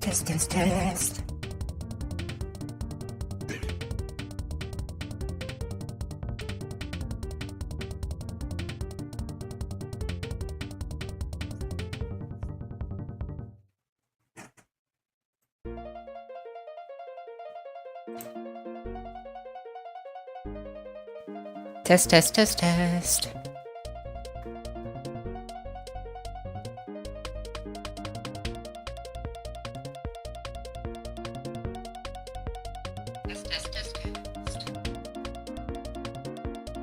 Test, test, test. Test, test, test, test.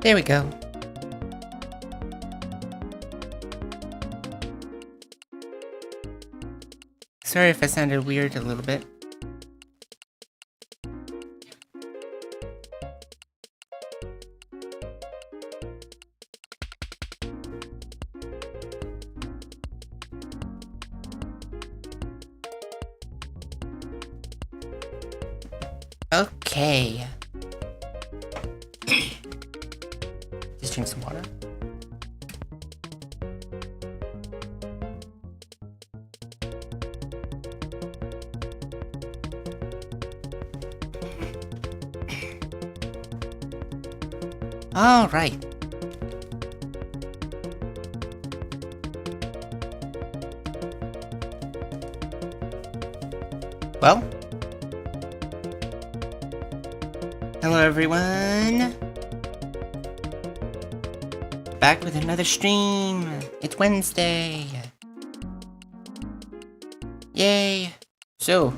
There we go. Sorry if I sounded weird a little bit. Okay. Just drink some water. All right. Well, hello everyone. Back with another stream. It's Wednesday. Yay. So,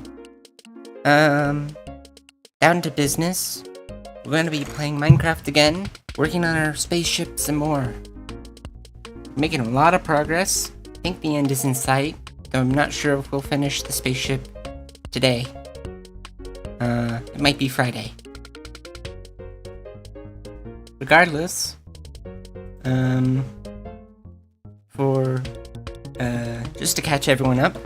down to business. We're going to be playing Minecraft again, working on our spaceship some more. Making a lot of progress. I think the end is in sight, though I'm not sure if we'll finish the spaceship today. It might be Friday. Regardless, just to catch everyone up,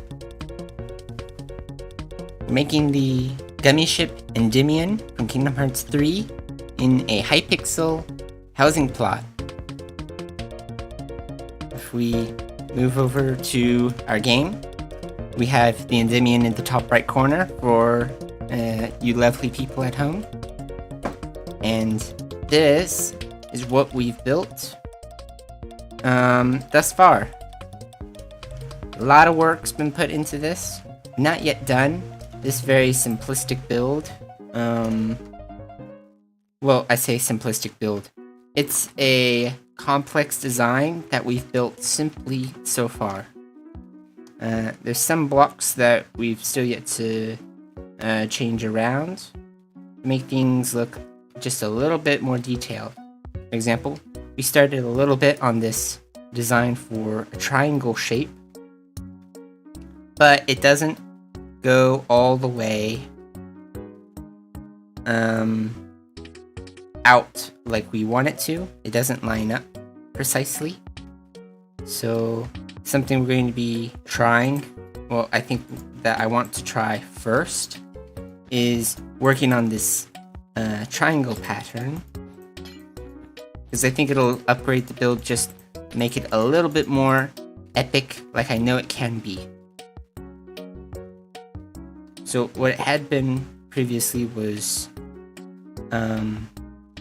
we're making the gummy ship Endymion from Kingdom Hearts 3 in a Hypixel housing plot. If we move over to our game, we have the Endymion in the top right corner for you lovely people at home. And this is what we've built thus far. A lot of work's been put into this. Not yet done. This very simplistic build. Well, I say simplistic build. It's a complex design that we've built simply so far. There's some blocks that we've still yet to change around to make things look just a little bit more detailed. For example, we started a little bit on this design for a triangle shape, but it doesn't go all the way out like we want it to. It doesn't line up precisely. So something we're going to be trying, well, I think that I want to try first, is working on this triangle pattern, because I think it'll upgrade the build, just make it a little bit more epic like I know it can be. So what it had been previously was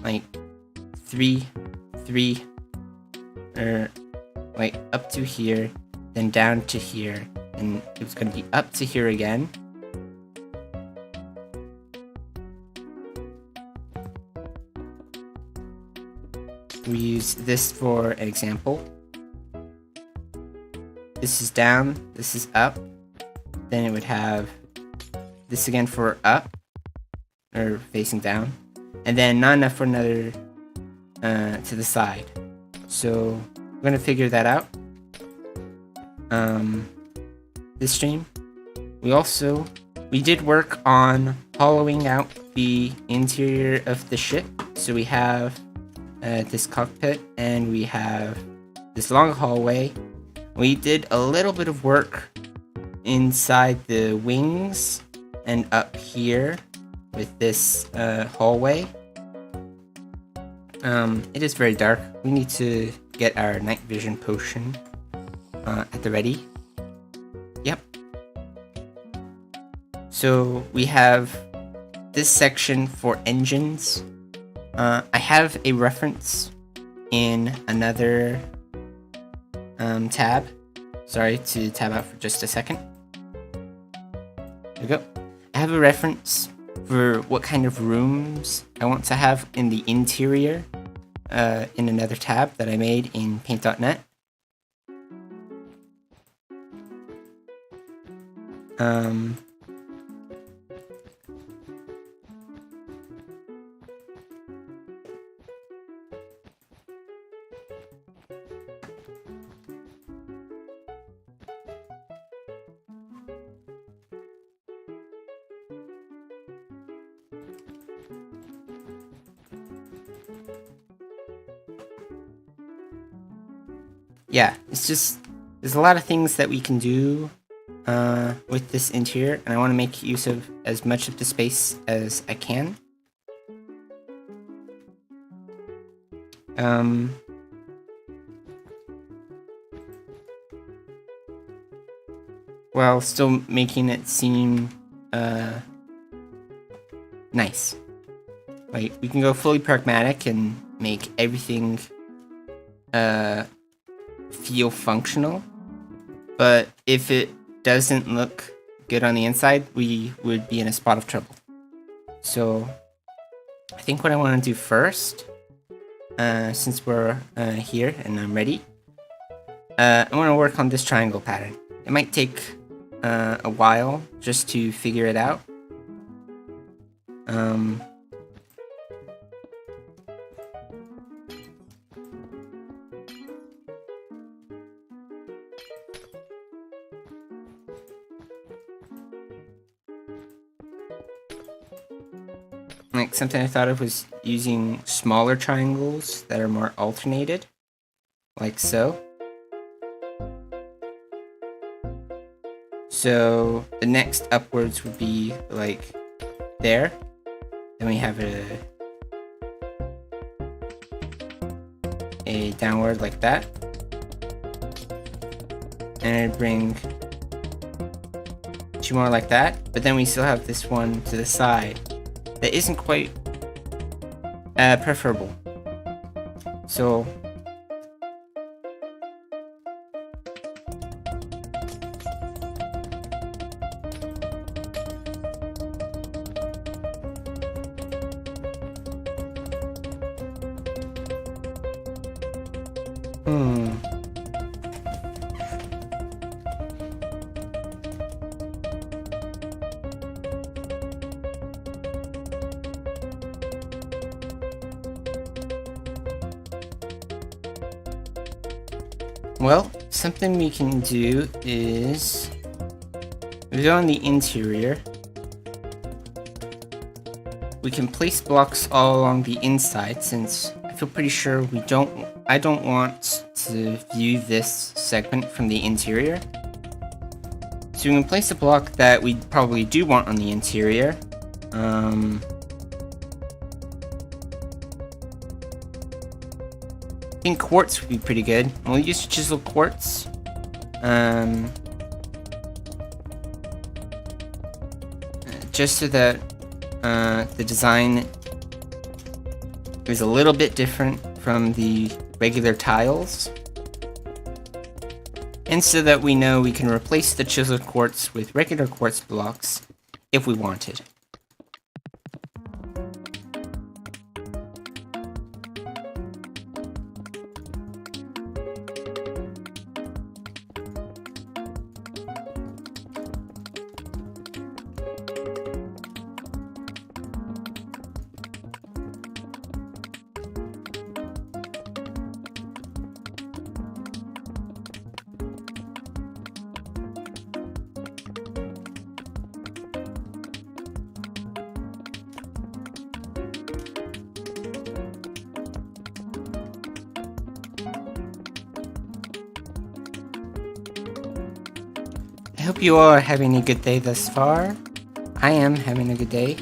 like 3, 3, or like up to here, then down to here, and it was going to be up to here again. We use this for an example. This is down, this is up, then it would have this again for up, or facing down, and then not enough for another to the side. So we're gonna figure that out. This stream, we did work on hollowing out the interior of the ship. So we have this cockpit, and we have this long hallway. We did a little bit of work inside the wings and up here with this hallway. It is very dark. We need to get our night vision potion at the ready. Yep. So we have this section for engines. I have a reference in another tab. Sorry to tab out for just a second. There we go. I have a reference for what kind of rooms I want to have in the interior in another tab that I made in paint.net. Yeah, it's just, there's a lot of things that we can do with this interior, and I want to make use of as much of the space as I can. While still making it seem nice. Like, we can go fully pragmatic and make everything feel functional, but if it doesn't look good on the inside, we would be in a spot of trouble. So I think what I want to do first, since we're here and I'm ready, I want to work on this triangle pattern. It might take a while just to figure it out. Like, something I thought of was using smaller triangles that are more alternated, like so. So the next upwards would be like there. Then we have a downward like that. And I'd bring two more like that. But then we still have this one to the side that isn't quite preferable. So Well, something we can do is we go on the interior. We can place blocks all along the inside, since I feel pretty sure I don't want to view this segment from the interior. So we can place a block that we probably do want on the interior. I think quartz would be pretty good. We'll use chiseled quartz. Just so that the design is a little bit different from the regular tiles. And so that we know we can replace the chiseled quartz with regular quartz blocks if we wanted. I hope you all are having a good day thus far. I am having a good day.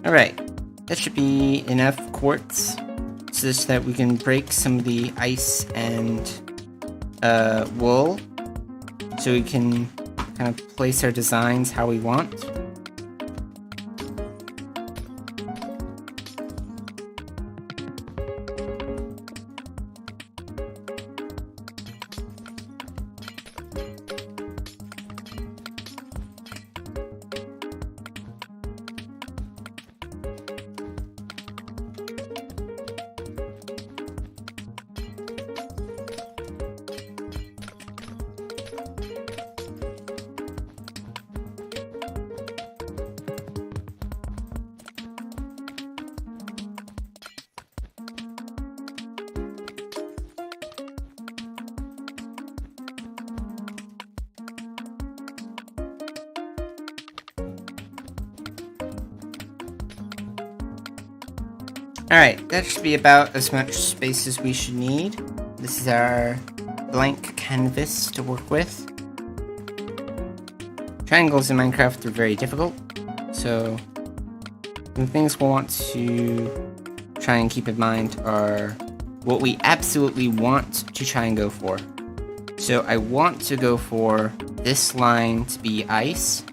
Alright, that should be enough quartz such that we can break some of the ice and wool, so we can kind of place our designs how we want. Alright, that should be about as much space as we should need. This is our blank canvas to work with. Triangles in Minecraft are very difficult, so the things we'll want to try and keep in mind are what we absolutely want to try and go for. So I want to go for this line to be ice.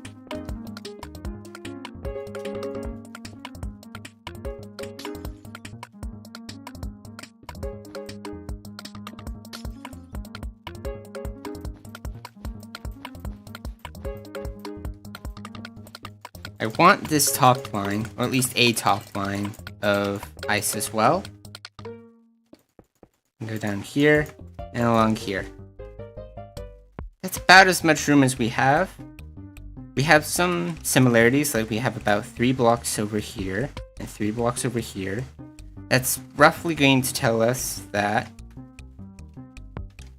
I want this top line, or at least a top line, of ice as well. Go down here, and along here. That's about as much room as we have. We have some similarities, like we have about 3 blocks over here, and 3 blocks over here. That's roughly going to tell us that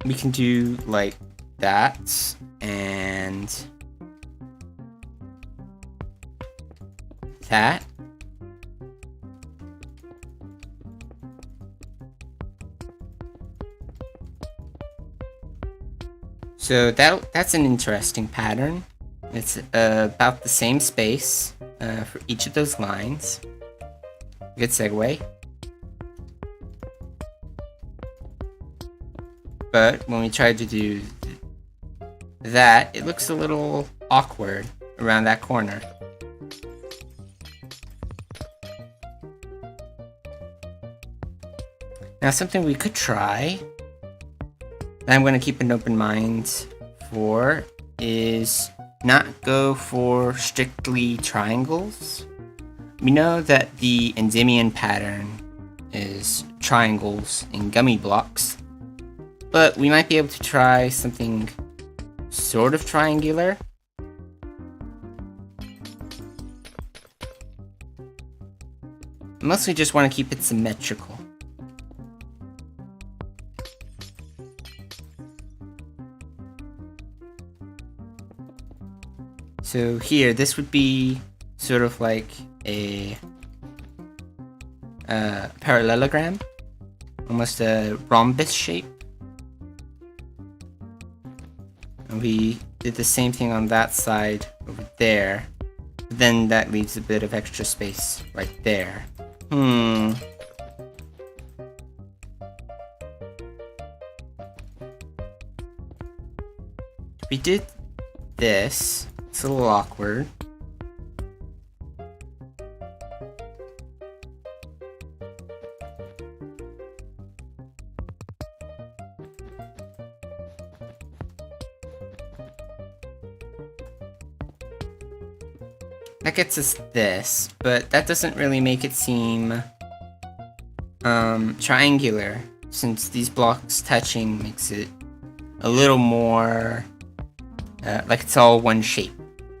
we can do, like, that, and that. So that's an interesting pattern. It's about the same space for each of those lines. Good segue. But when we try to do that, it looks a little awkward around that corner. Now, something we could try, that I'm going to keep an open mind for, is not go for strictly triangles. We know that the Endymion pattern is triangles and gummy blocks, but we might be able to try something sort of triangular. I mostly just want to keep it symmetrical. So here, this would be sort of like a parallelogram, almost a rhombus shape. And we did the same thing on that side over there. Then that leaves a bit of extra space right there. We did this. It's a little awkward. That gets us this, but that doesn't really make it seem triangular, since these blocks touching makes it a little more like it's all one shape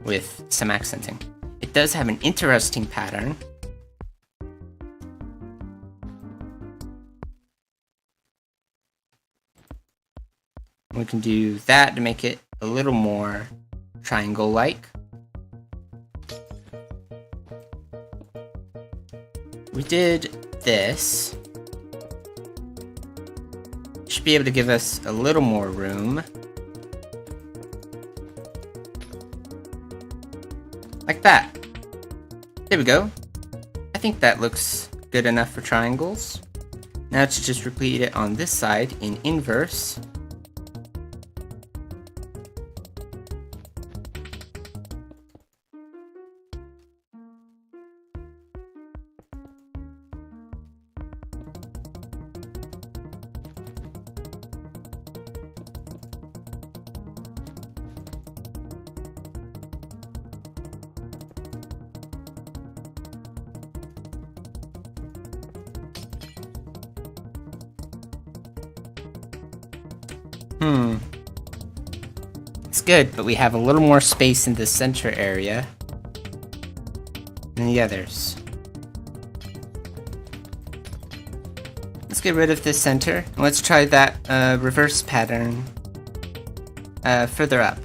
with some accenting. It does have an interesting pattern. We can do that to make it a little more triangle-like. We did this. Should be able to give us a little more room. Like that. There we go. I think that looks good enough for triangles. Now let's just repeat it on this side in inverse. It's good, but we have a little more space in the center area than the others. Let's get rid of this center, and let's try that reverse pattern further up.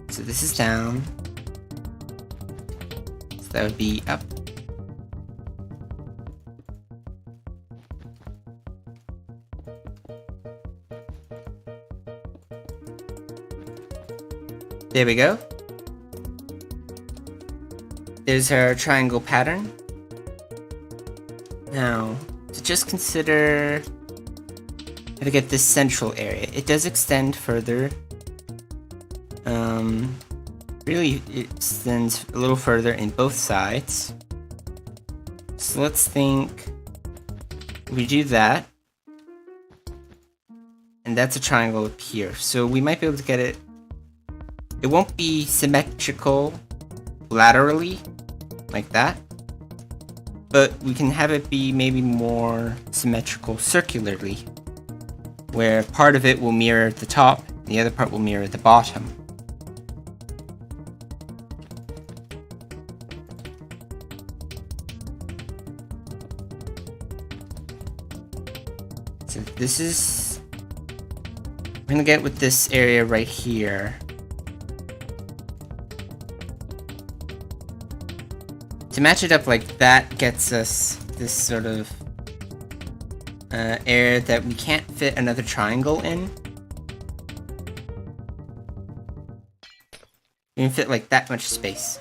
So this is down. So that would be up. There we go. There's our triangle pattern. Now, to just consider how to get this central area. It does extend further. Really, it extends a little further in both sides. So let's think we do that. And that's a triangle up here. So we might be able to get it. It won't be symmetrical laterally, like that, but we can have it be maybe more symmetrical circularly, where part of it will mirror the top, and the other part will mirror the bottom. So this is, I'm gonna get with this area right here. To match it up like that gets us this sort of area that we can't fit another triangle in. We can fit like that much space.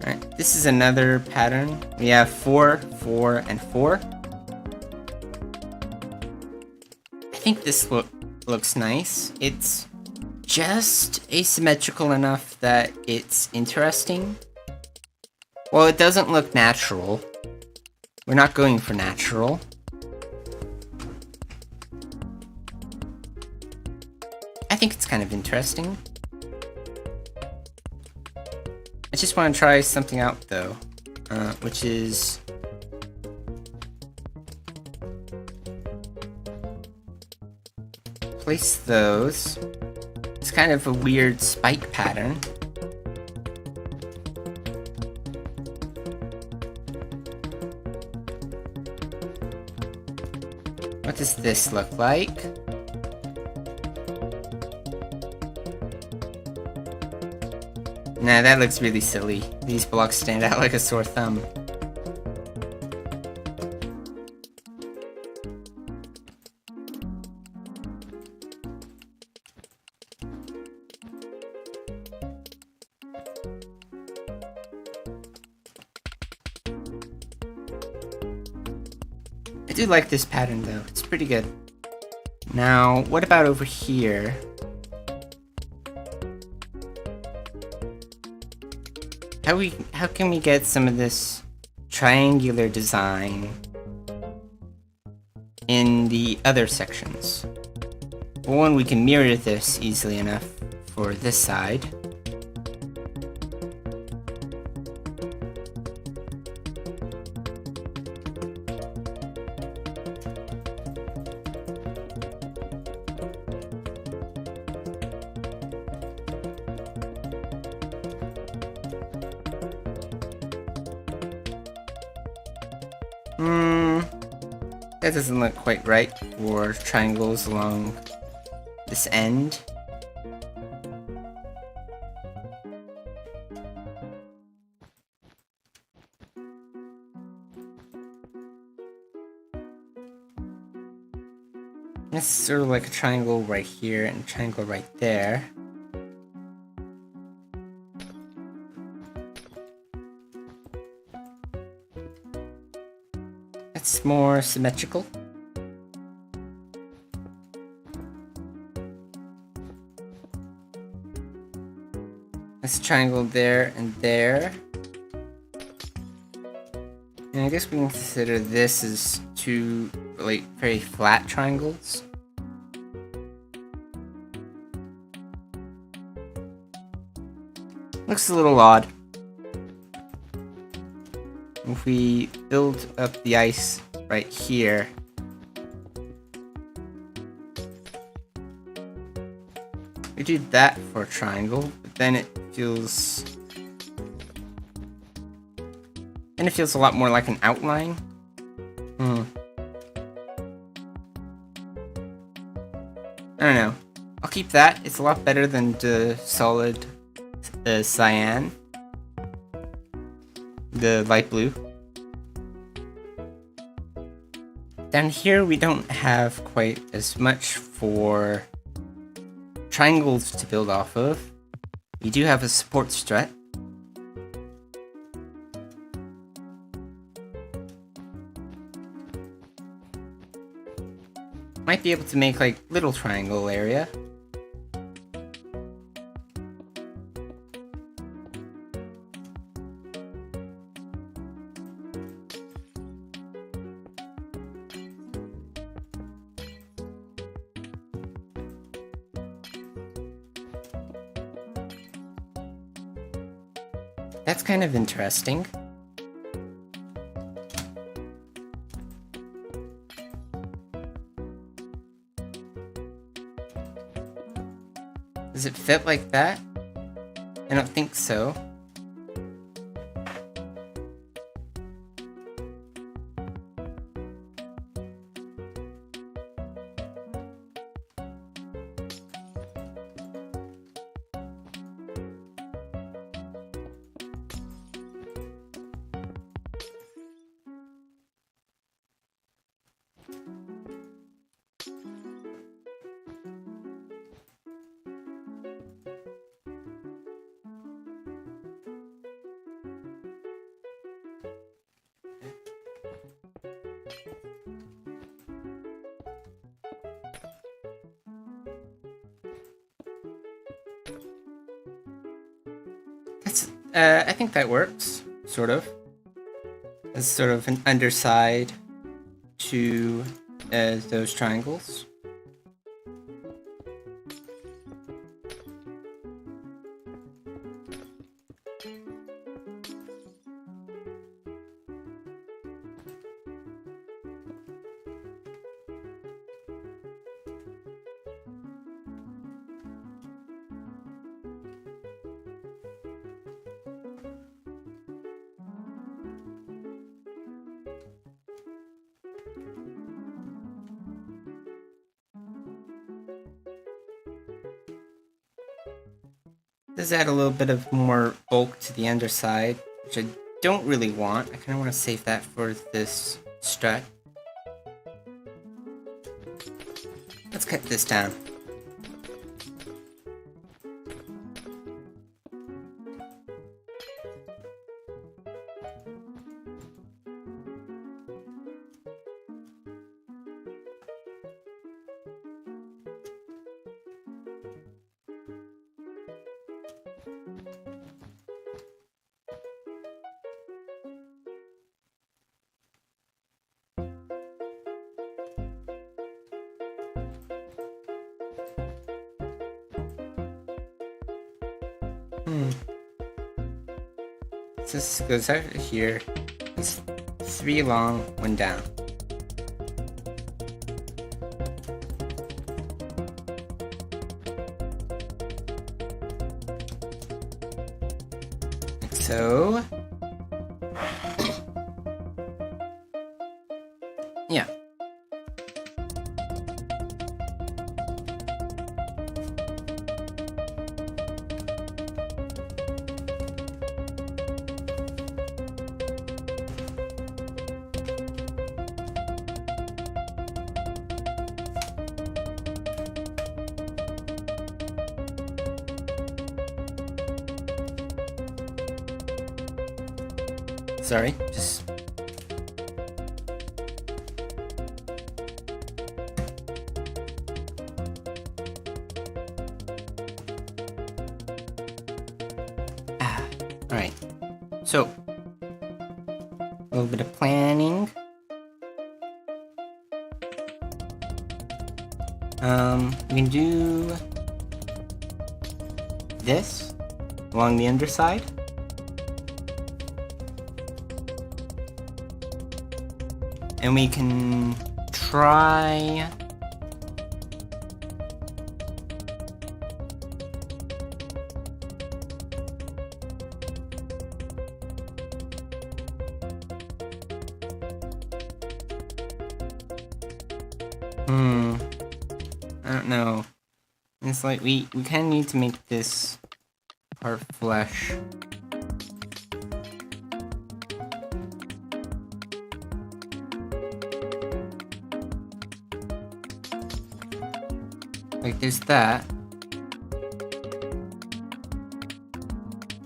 Alright, this is another pattern. We have 4, 4, and 4. I think this looks nice. It's just asymmetrical enough that it's interesting. Well, it doesn't look natural. We're not going for natural. I think it's kind of interesting. I just want to try something out though, which is place those. It's kind of a weird spike pattern. What does this look like? Nah, that looks really silly. These blocks stand out like a sore thumb. I do like this pattern though, it's pretty good. Now, what about over here? How can we get some of this triangular design in the other sections? For one, we can mirror this easily enough for this side. That doesn't look quite right for triangles along this end. This is sort of like a triangle right here and a triangle right there. That's more symmetrical. This triangle there and there. And I guess we can consider this as two like very flat triangles. Looks a little odd. If we build up the ice right here, we do that for a triangle, but then it feels a lot more like an outline. I don't know. I'll keep that. It's a lot better than the solid cyan. The light blue. Down here we don't have quite as much for triangles to build off of. We do have a support strut. Might be able to make like little triangle area. That's kind of interesting. Does it fit like that? I don't think so. I think that works, sort of. As sort of an underside to those triangles. Does add a little bit of more bulk to the underside, which I don't really want. I kind of want to save that for this strut. Let's cut this down. This goes out here. It's 3 long, 1 down. Like so. Yeah. Sorry, just... Alright. So, a little bit of planning. We can do this along the underside. And we can try... I don't know. It's like we kind of need to make this part flesh. Like there's that.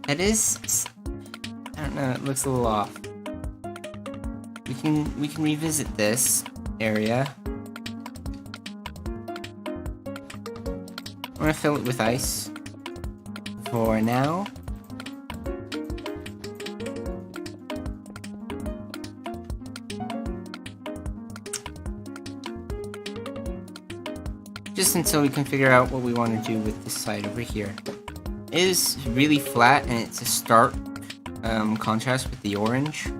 That is, I don't know, it looks a little off. We can revisit this area. I'm gonna fill it with ice for now. Just until we can figure out what we want to do with this side over here. It is really flat and it's a stark contrast with the orange.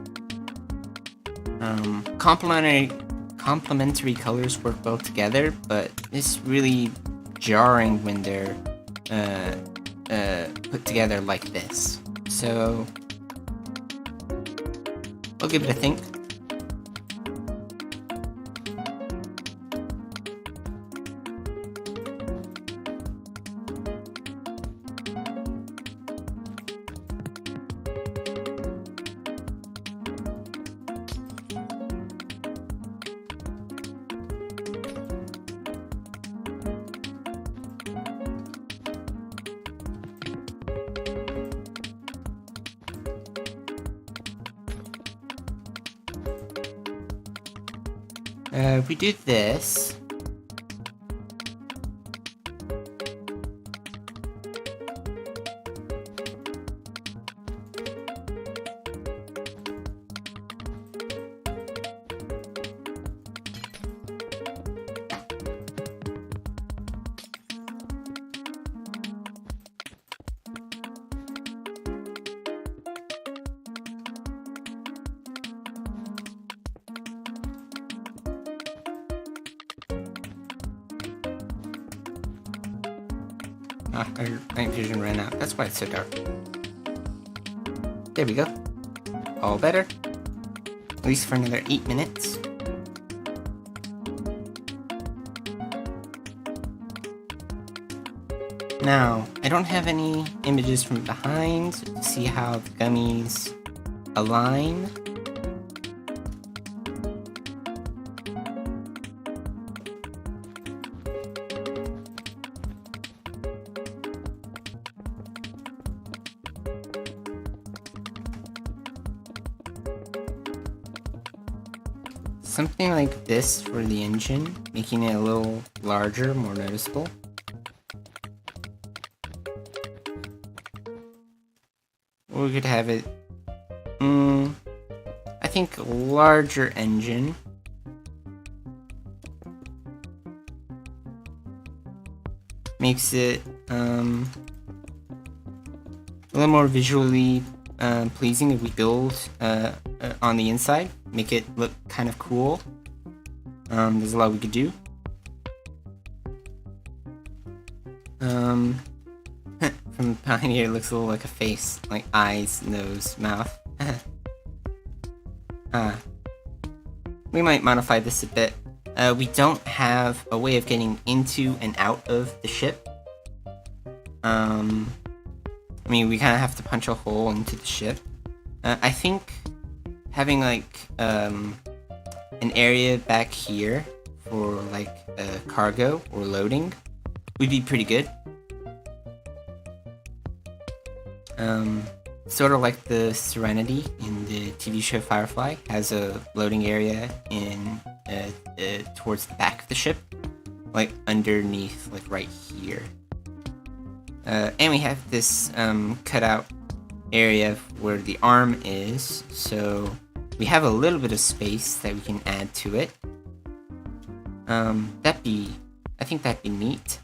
Complementary colors work well together, but it's really jarring when they're put together like this. So we'll give it a think. If we do this, Our night vision ran out. That's why it's so dark. There we go. All better. At least for another 8 minutes. Now, I don't have any images from behind to see how the gummies align. Something like this for the engine, making it a little larger, more noticeable. Or we could have it, I think larger engine. Makes it, a little more visually pleasing if we build on the inside. Make it look kind of cool. There's a lot we could do. From behind here, it looks a little like a face, like eyes, nose, mouth. We might modify this a bit. We don't have a way of getting into and out of the ship. I mean, we kind of have to punch a hole into the ship. I think having like an area back here for like cargo or loading would be pretty good. Sort of like the Serenity in the TV show Firefly has a loading area in towards the back of the ship, like underneath, like right here. And we have this cutout area where the arm is, so we have a little bit of space that we can add to it. I think that'd be neat.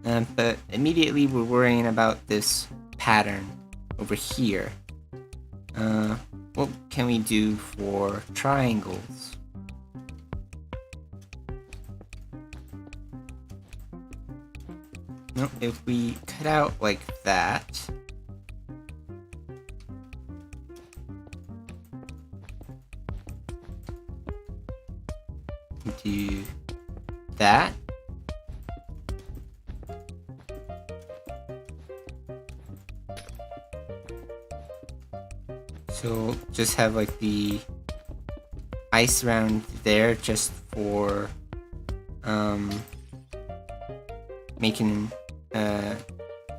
But immediately we're worrying about this pattern over here. What can we do for triangles? No, if we cut out like that, do that. So just have like the ice around there just for making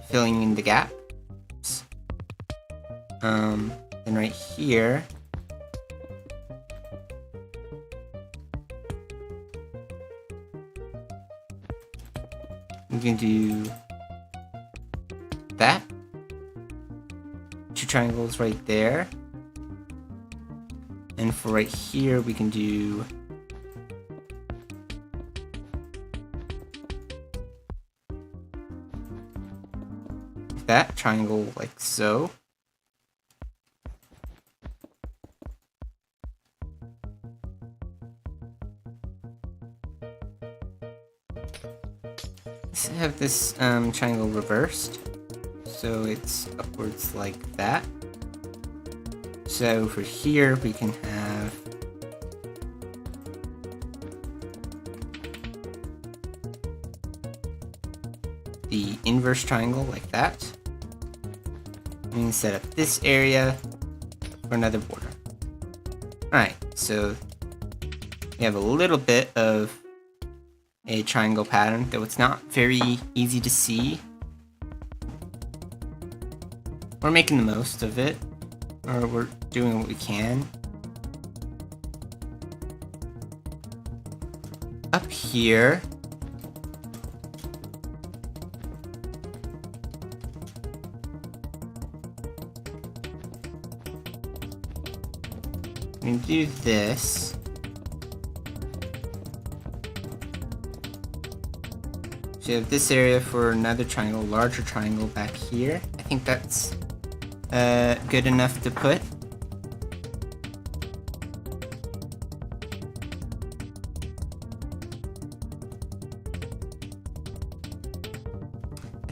filling in the gaps. Then right here we can do that. 2 triangles right there. And for right here, we can do that triangle like so. Let's have this triangle reversed, so it's upwards like that. So for here, we can have the inverse triangle like that. And we can set up this area for another border. Alright, so we have a little bit of a triangle pattern, though it's not very easy to see. We're making the most of it, or we're doing what we can. Up here, we can do this. So you have this area for another triangle, larger triangle back here. I think that's good enough to put.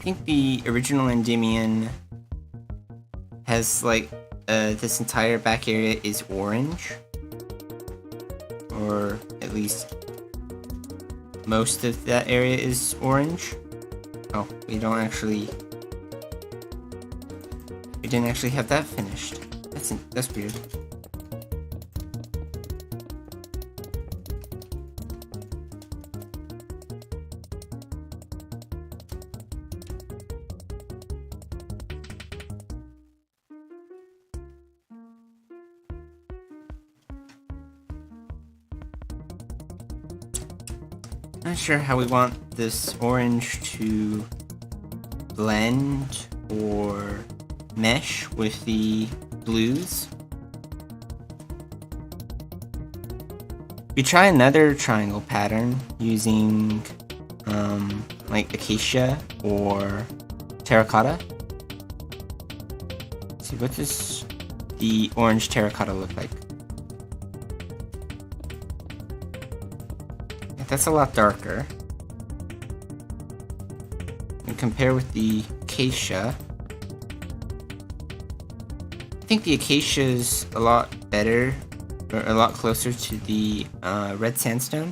think the original Endymion has like this entire back area is orange, or at least most of that area is orange. Oh, we didn't actually have that finished. That's weird. Not sure how we want this orange to blend or mesh with the blues. We try another triangle pattern using like acacia or terracotta. Let's see, what does the orange terracotta look like? That's a lot darker. And compare with the acacia. I think the acacia is a lot better, or a lot closer to the red sandstone.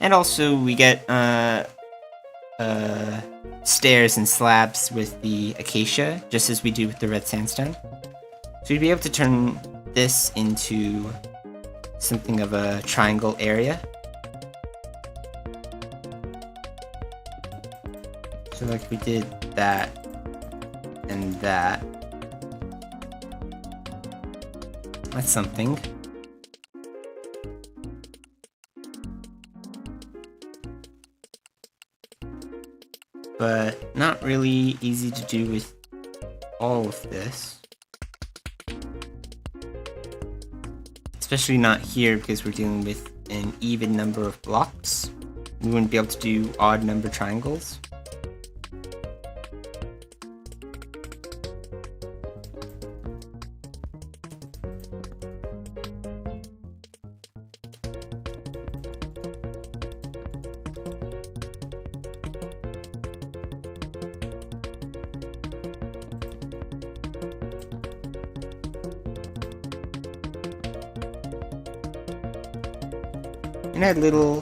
And also we get stairs and slabs with the acacia, just as we do with the red sandstone. So we'd be able to turn this into something of a triangle area. So like we did that and that. That's something. But not really easy to do with all of this. Especially not here because we're dealing with an even number of blocks. We wouldn't be able to do odd number triangles. And add little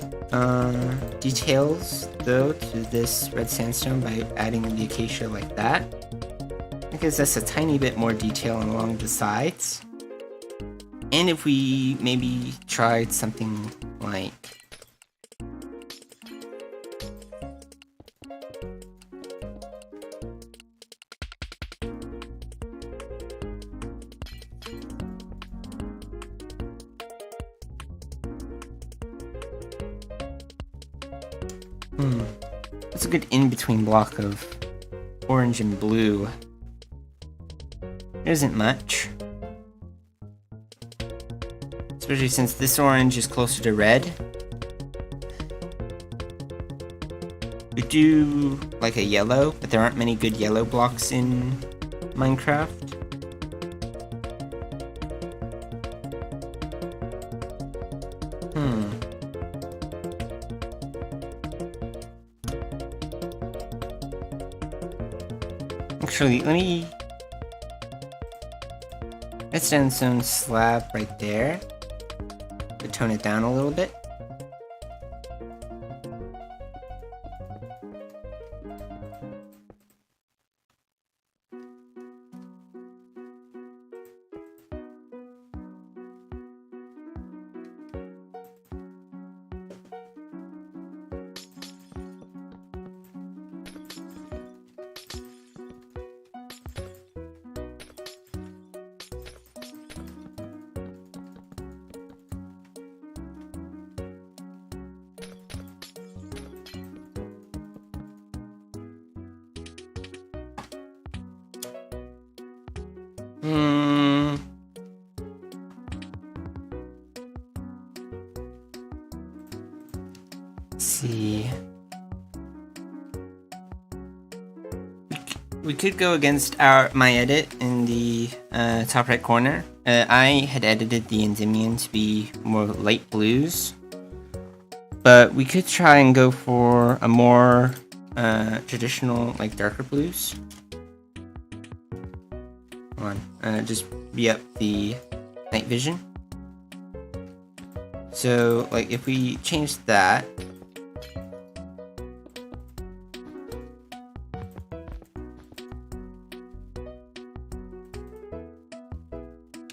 details though to this red sandstone by adding the acacia like that. It gives us a tiny bit more detail along the sides. And if we maybe tried something like that's a good in-between block of orange and blue. There isn't much. Especially since this orange is closer to red. We do like a yellow, but there aren't many good yellow blocks in Minecraft. Actually, let's down some slab right there to tone it down a little bit. Let's see. We could go against my edit in the top right corner. I had edited the Endymion to be more light blues, but we could try and go for a more traditional, like, darker blues. Come on, just be up the night vision. So, like, if we change that,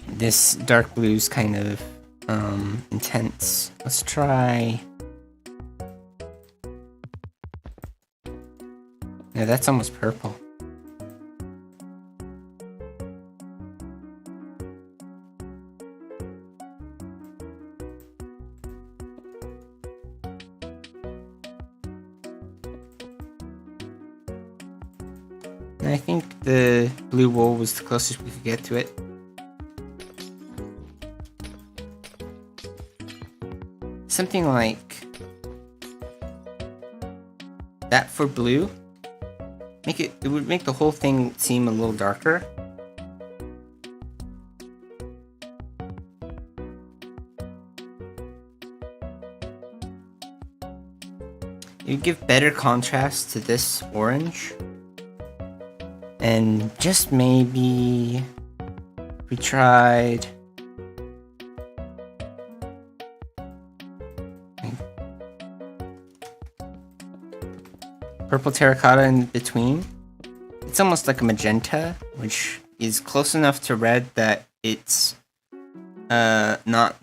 this dark blue is kind of intense. Let's try. No, that's almost purple. And I think the blue wool was the closest we could get to it. Something like that for blue. It would make the whole thing seem a little darker. It would give better contrast to this orange. And just maybe we tried purple terracotta in between. It's almost like a magenta, which is close enough to red that it's not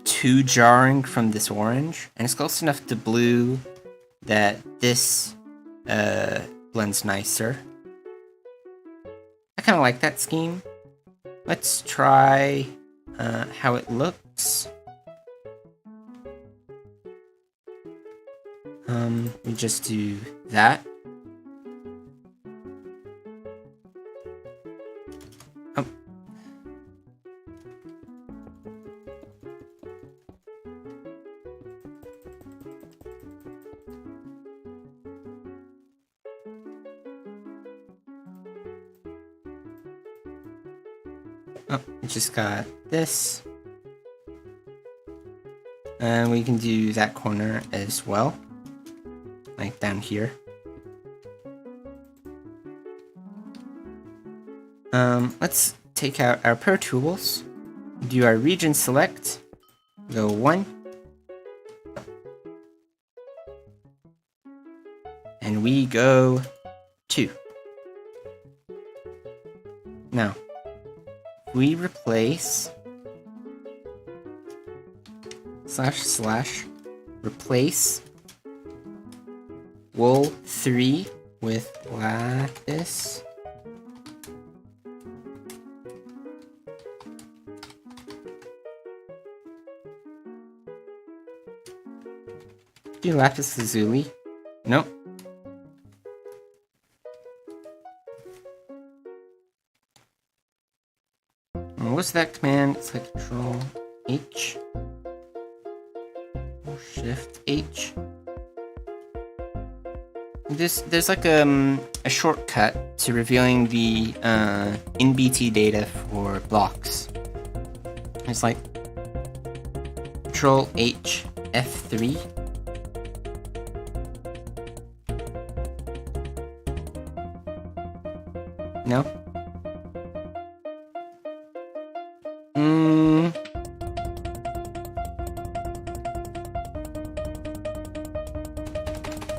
too jarring from this orange, and it's close enough to blue that this blends nicer. I kind of like that scheme. Let's try how it looks. We just do that. Oh. Oh, we just got this. And we can do that corner as well. Like down here. Let's take out our Pro Tools, do our region select, go 1, and we go 2. Now, we replace / replace wool 3 with lapis. Do lapis lazuli? Nope. And what's that command? It's like Control H. Or Shift H. There's like a shortcut to revealing the NBT data for blocks. It's like Control H F3. No?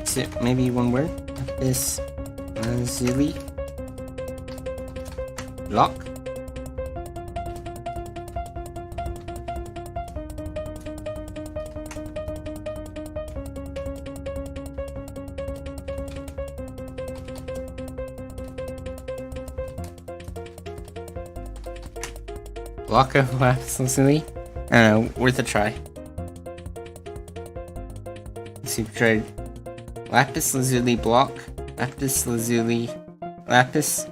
Is it maybe one word? This lazuli block. Block of lapis lazuli. Worth a try. Let's see if we tried lapis lazuli block, lapis lazuli, lapis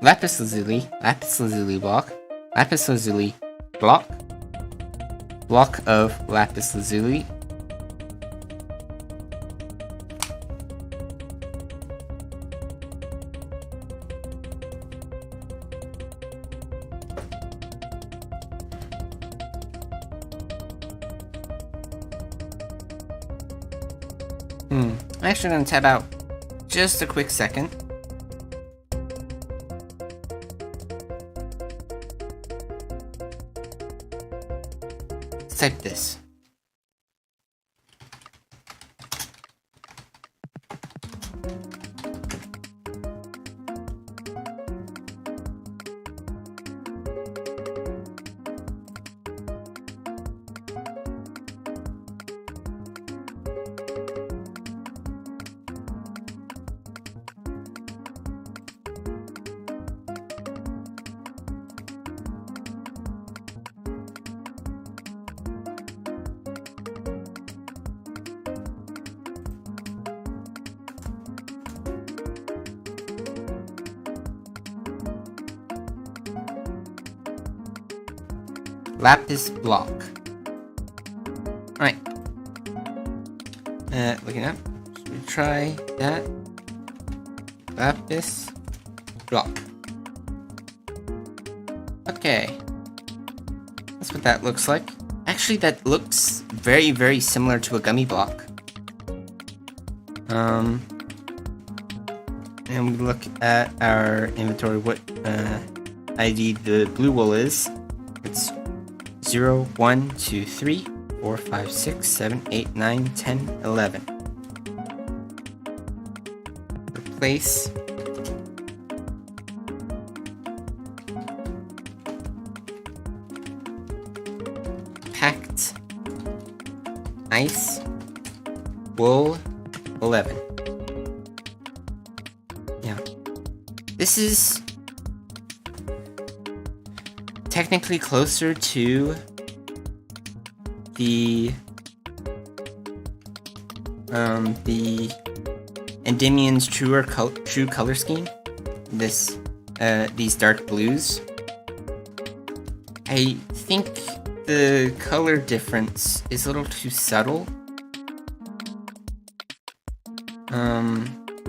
lazuli, lapis lazuli block, lapis lazuli block, block of lapis lazuli. I'm actually gonna tab out just a quick second. Let's type this. Lapis block. Alright. Looking up. Should we try that? Lapis block. Okay. That's what that looks like. Actually, that looks very, very similar to a gummy block. And we look at our inventory, what ID the blue wool is. It's 0, 1, 2, 3, 4, 5, 6, 7, 8, 9, 10, 11. Replace packed ice wool 11. Yeah. This is technically closer to the Endymion's true color scheme. These dark blues. I think the color difference is a little too subtle.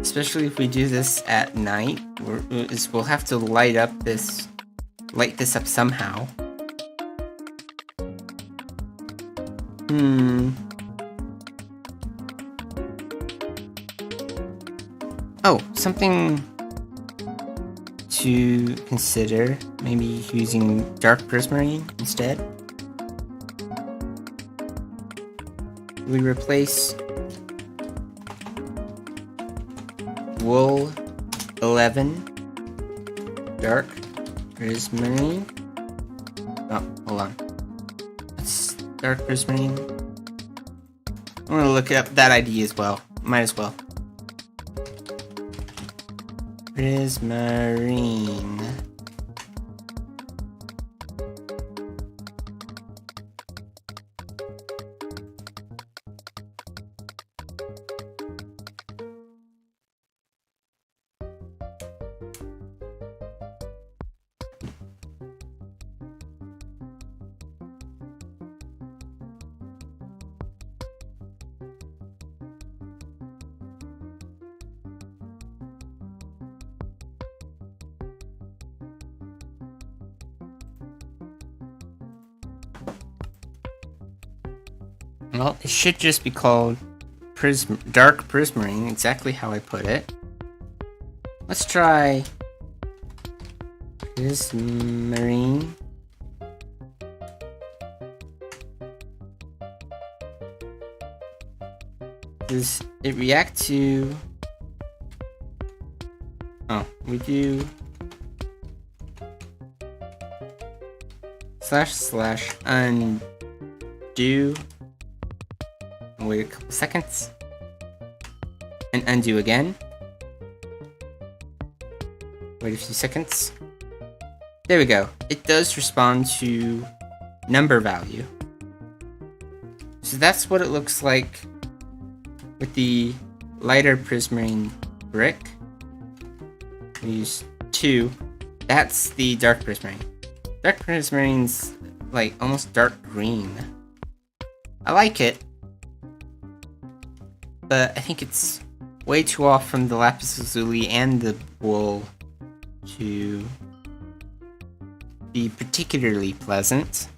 Especially if we do this at night, we'll have to light this up somehow. Oh, something to consider. Maybe using dark prismarine instead. We replace wool 11 dark prismarine. Oh, hold on. That's dark prismarine. I'm gonna look up that ID as well. Might as well. Prismarine. Well, it should just be called dark prismarine, exactly how I put it. Let's try prismarine. Does it react to... Oh, we do... / undo. Wait a couple seconds. And undo again. Wait a few seconds. There we go. It does respond to number value. So that's what it looks like with the lighter prismarine brick. We use 2. That's the dark prismarine. Dark prismarine's like almost dark green. I like it, but I think it's way too off from the lapis lazuli and the wool to be particularly pleasant.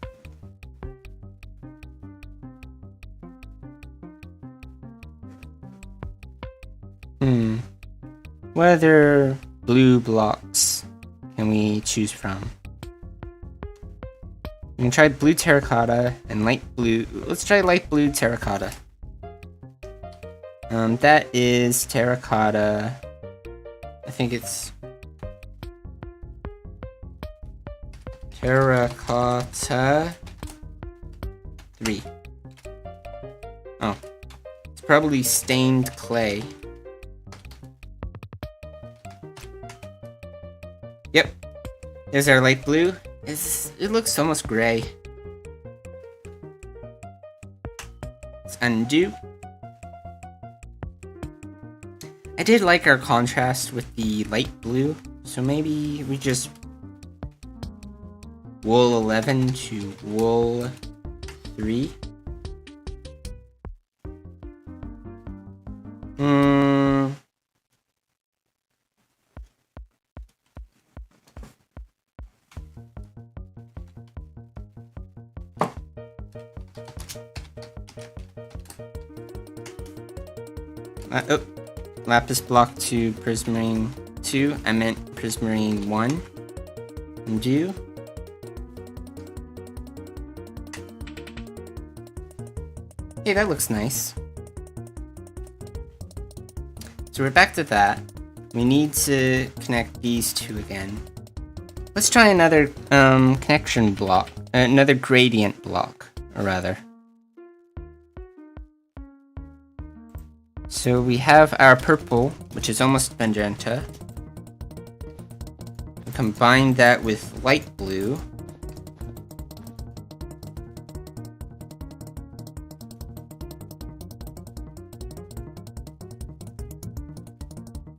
What other blue blocks can we choose from? We can try blue terracotta and light blue. Let's try light blue terracotta. That is terracotta. I think it's terracotta 3. Oh, it's probably stained clay. Yep, there's our light blue. It looks almost gray. Let's undo. I did like our contrast with the light blue, so maybe we just wool 11 to wool 3. Oh, lapis block to prismarine 2. I meant prismarine 1. Undo. Hey, that looks nice. So we're back to that. We need to connect these two again. Let's try another connection block, another gradient block, or rather. So we have our purple, which is almost magenta. We combine that with light blue.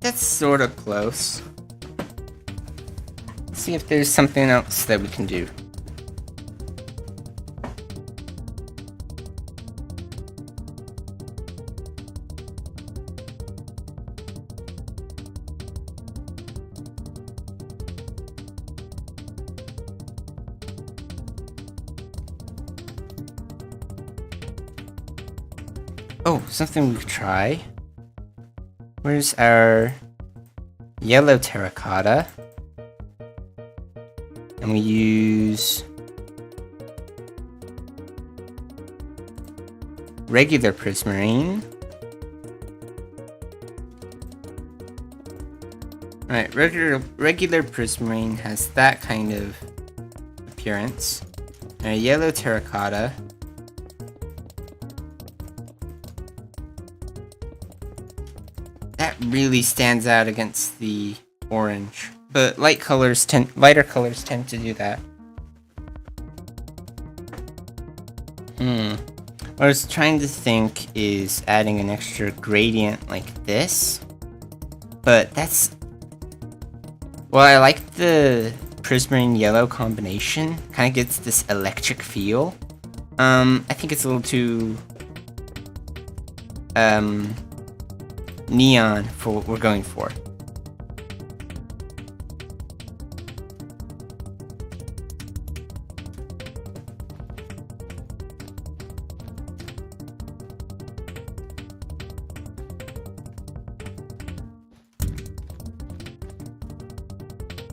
That's sort of close. Let's see if there's something else that we can do. Oh, something we could try. Where's our yellow terracotta? And we use regular prismarine. Alright, regular prismarine has that kind of appearance. And a yellow terracotta. That really stands out against the orange. But lighter colors tend to do that. What I was trying to think is adding an extra gradient like this. But that's... Well, I like the prismarine yellow combination. Kind of gets this electric feel. I think it's a little too... neon for what we're going for.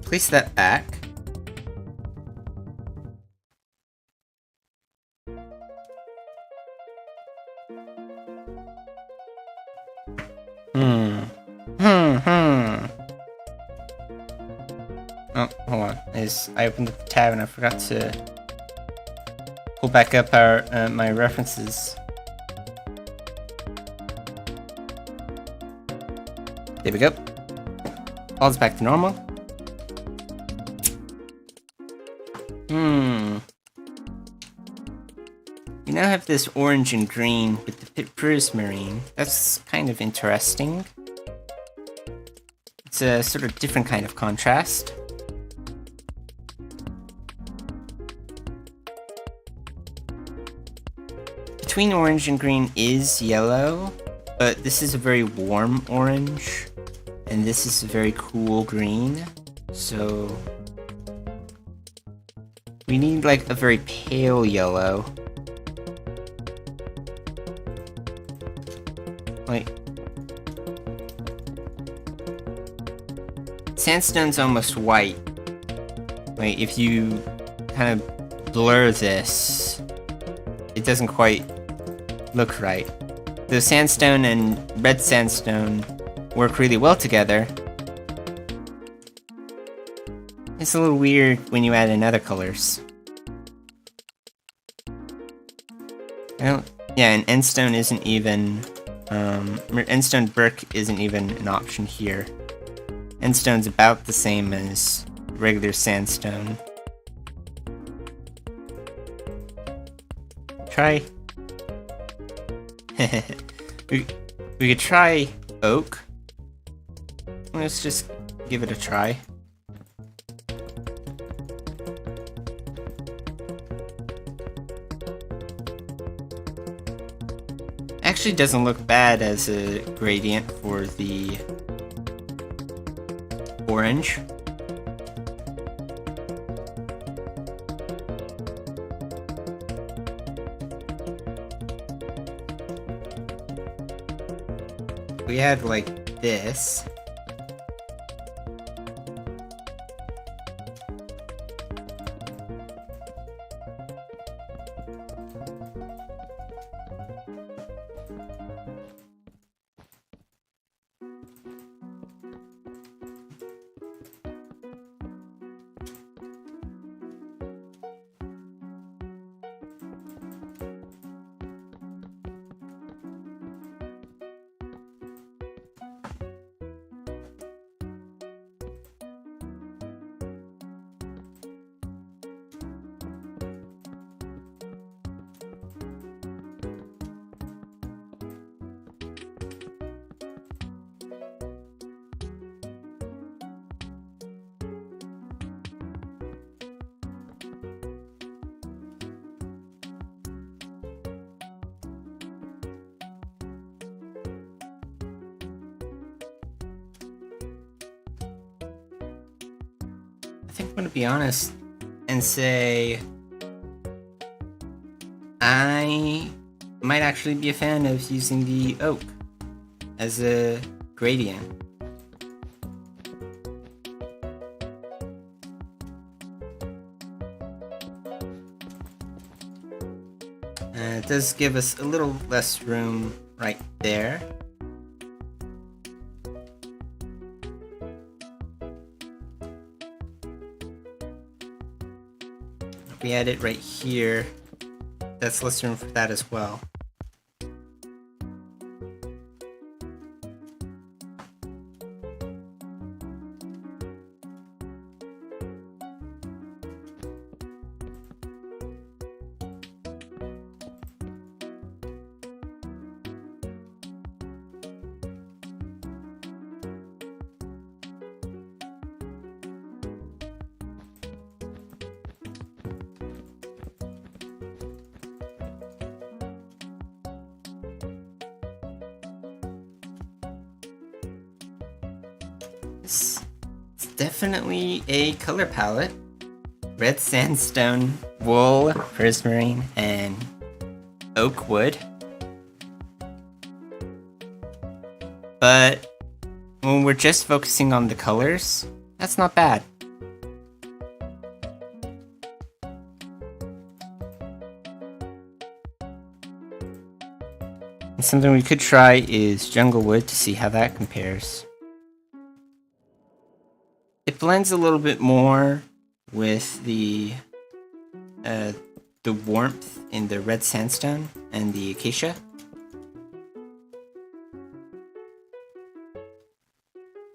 Place that back. Oh, hold on. I opened the tab and I forgot to pull back up our my references. There we go. All's back to normal. We now have this orange and green with the prismarine. That's kind of interesting. It's a sort of different kind of contrast. Between orange and green is yellow, but this is a very warm orange, and this is a very cool green, so we need like a very pale yellow. Wait. Sandstone's almost white. Wait, if you kind of blur this, it doesn't quite look right. The sandstone and red sandstone work really well together. It's a little weird when you add in other colors. Yeah, and endstone isn't even, endstone brick isn't even an option here. Endstone's about the same as regular sandstone. Try... we could try oak. Let's just give it a try. Actually doesn't look bad as a gradient for the orange. We had like this. I think I'm gonna be honest and say I might actually be a fan of using the oak as a gradient. It does give us a little less room right there. If we add it right here, that's less room for that as well. It's definitely a color palette. Red sandstone, wool, prismarine, and oak wood. But when we're just focusing on the colors, that's not bad. And something we could try is jungle wood to see how that compares. It blends a little bit more with the warmth in the red sandstone and the acacia.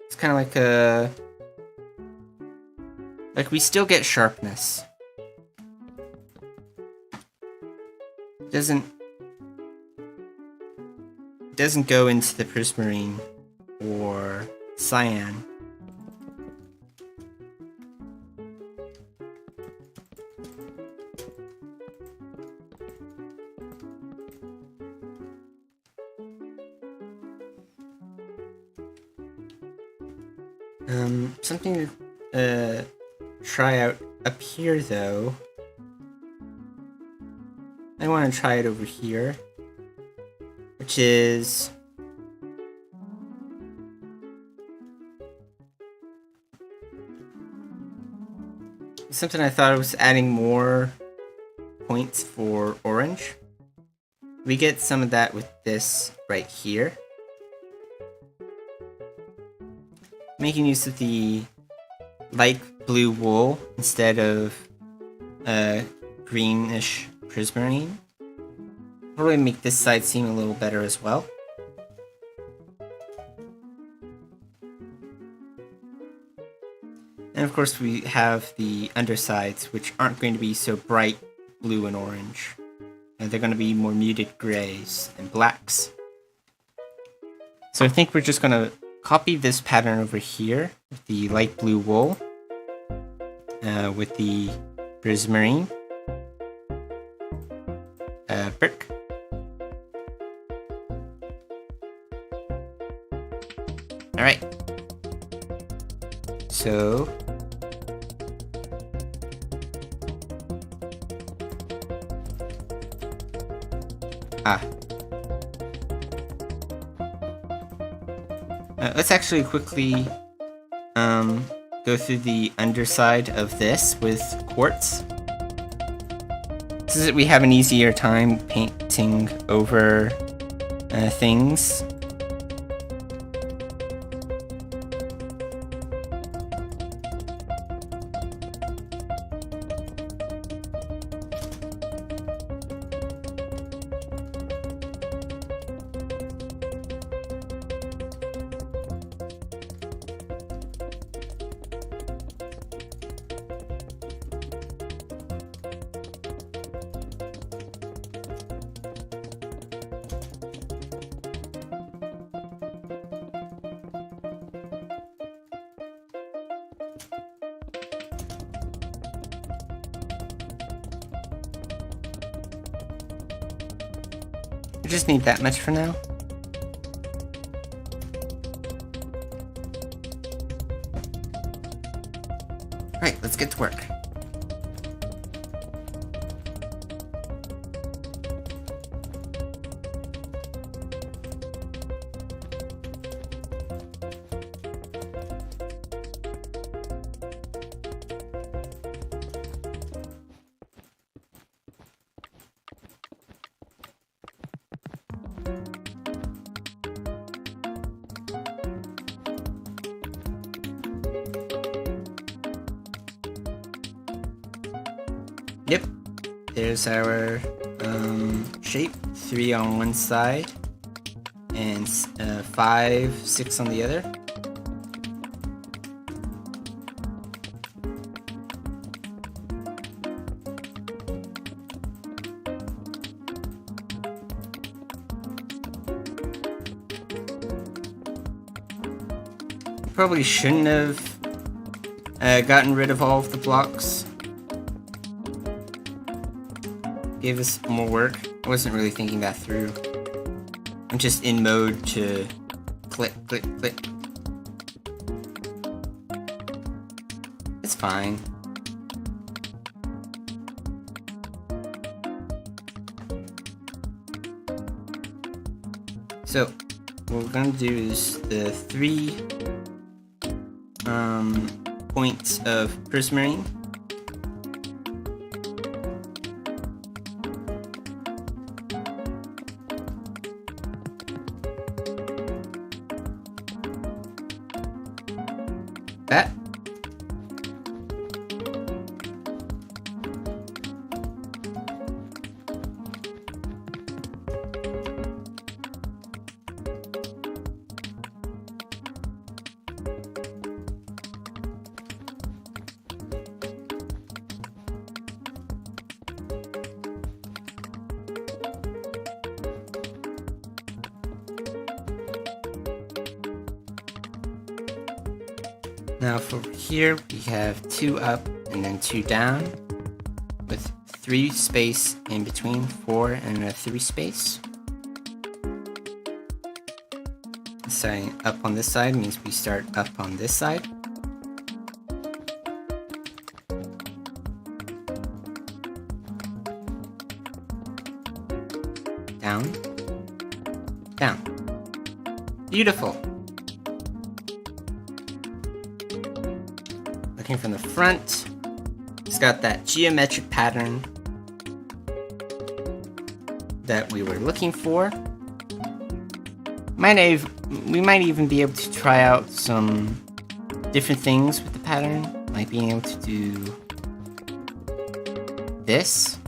It's kind of like we still get sharpness. Doesn't go into the prismarine or cyan. Something to try out up here though. I want to try it over here, which is something I thought was adding more points for orange. We get some of that with this right here. Making use of the light blue wool instead of greenish prismarine. Probably make this side seem a little better as well. And of course we have the undersides, which aren't going to be so bright blue and orange. And they're going to be more muted grays and blacks. So I think we're just going to copy this pattern over here with the light blue wool, with the prismarine brick. Alright. So let's actually quickly go through the underside of this with quartz, so that we have an easier time painting over things. We just need that much for now. Alright, let's get to work. Yep, there's our shape. 3 on one side and 5, 6 on the other. Probably shouldn't have gotten rid of all of the blocks. Gave us more work. I wasn't really thinking that through. I'm just in mode to click, click, click. It's fine. So, what we're gonna do is the 3 points of prismarine. That. Now for here, we have 2 up and then 2 down, with 3 space in between, 4 and a 3 space. Starting up on this side means we start up on this side. Down, down. Beautiful. Looking from the front, It's got that geometric pattern that we were looking for. We might even be able to try out some different things with the pattern, like being able to do this.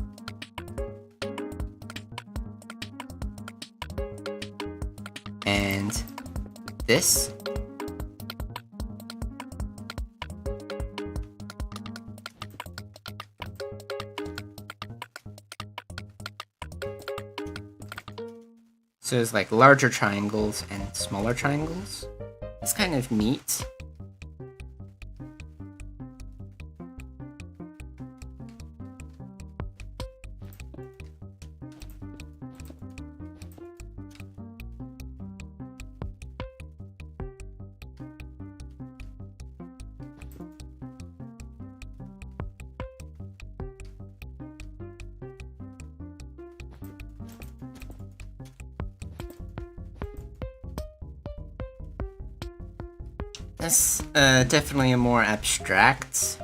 And this. So there's like larger triangles and smaller triangles. It's kind of neat. That's definitely a more abstract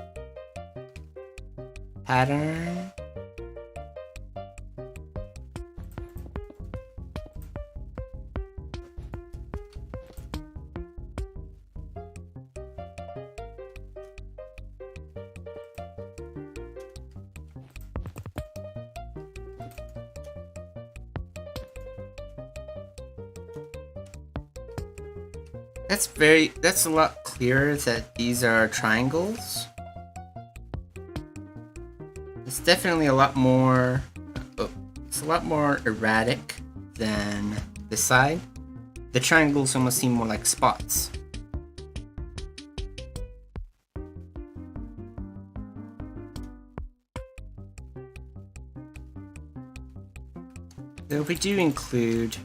pattern. That's a lot clearer that these are triangles. It's definitely a lot more erratic than this side. The triangles almost seem more like spots. Though we do include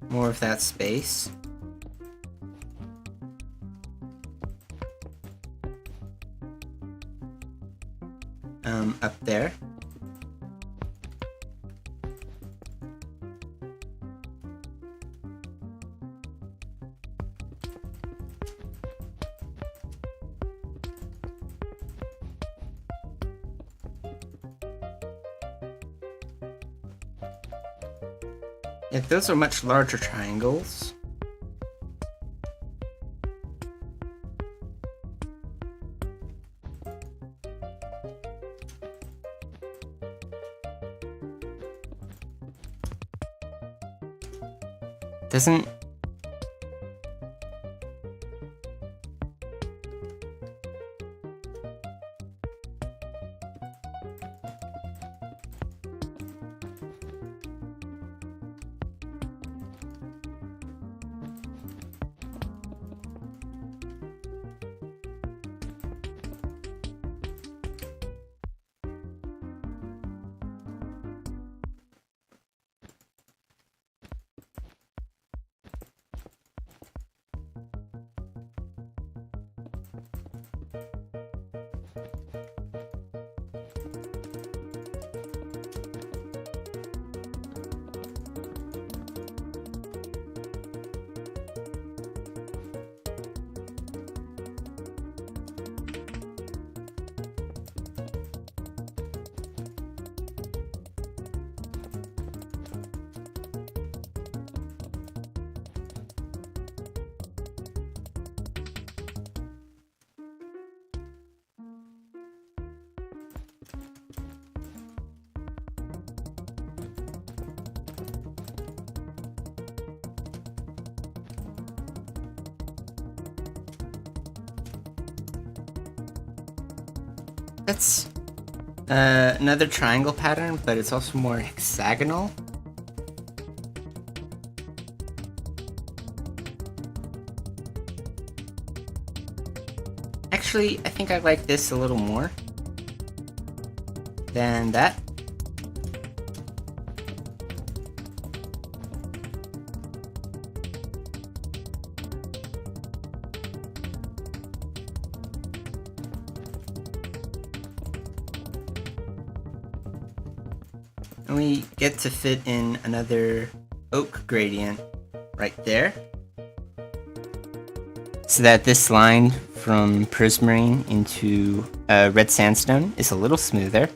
more of that space. Up there. Yeah, those are much larger triangles. Doesn't... That's another triangle pattern, but it's also more hexagonal. Actually, I think I like this a little more than that. And we get to fit in another oak gradient right there. so that this line from prismarine into red sandstone is a little smoother.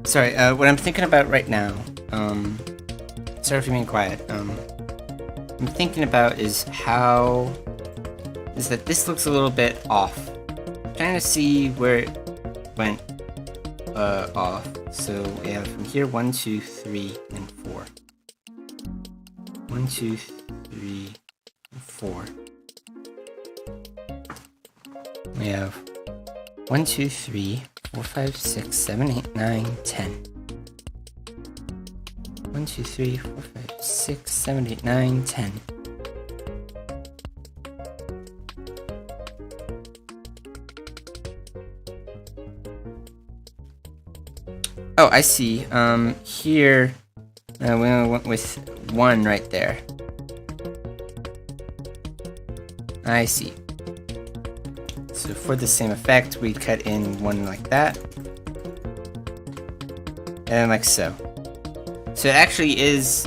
Sorry, what I'm thinking about right now, sorry for being quiet, I'm thinking about is that this looks a little bit off. I'm trying to see where it went, off. So we have from here 1, 2, 3, and 4. 1, 2, 3, and 4. We have 1, 2, 3, 4, 5, 6, 7, 8, 9, 10. 1, 2, 3, 4, 5, 6, 7, 8, 9, 10. Oh, I see. Here, we only went with 1 right there. I see. So for the same effect, we cut in 1 like that. And like so. So it actually is,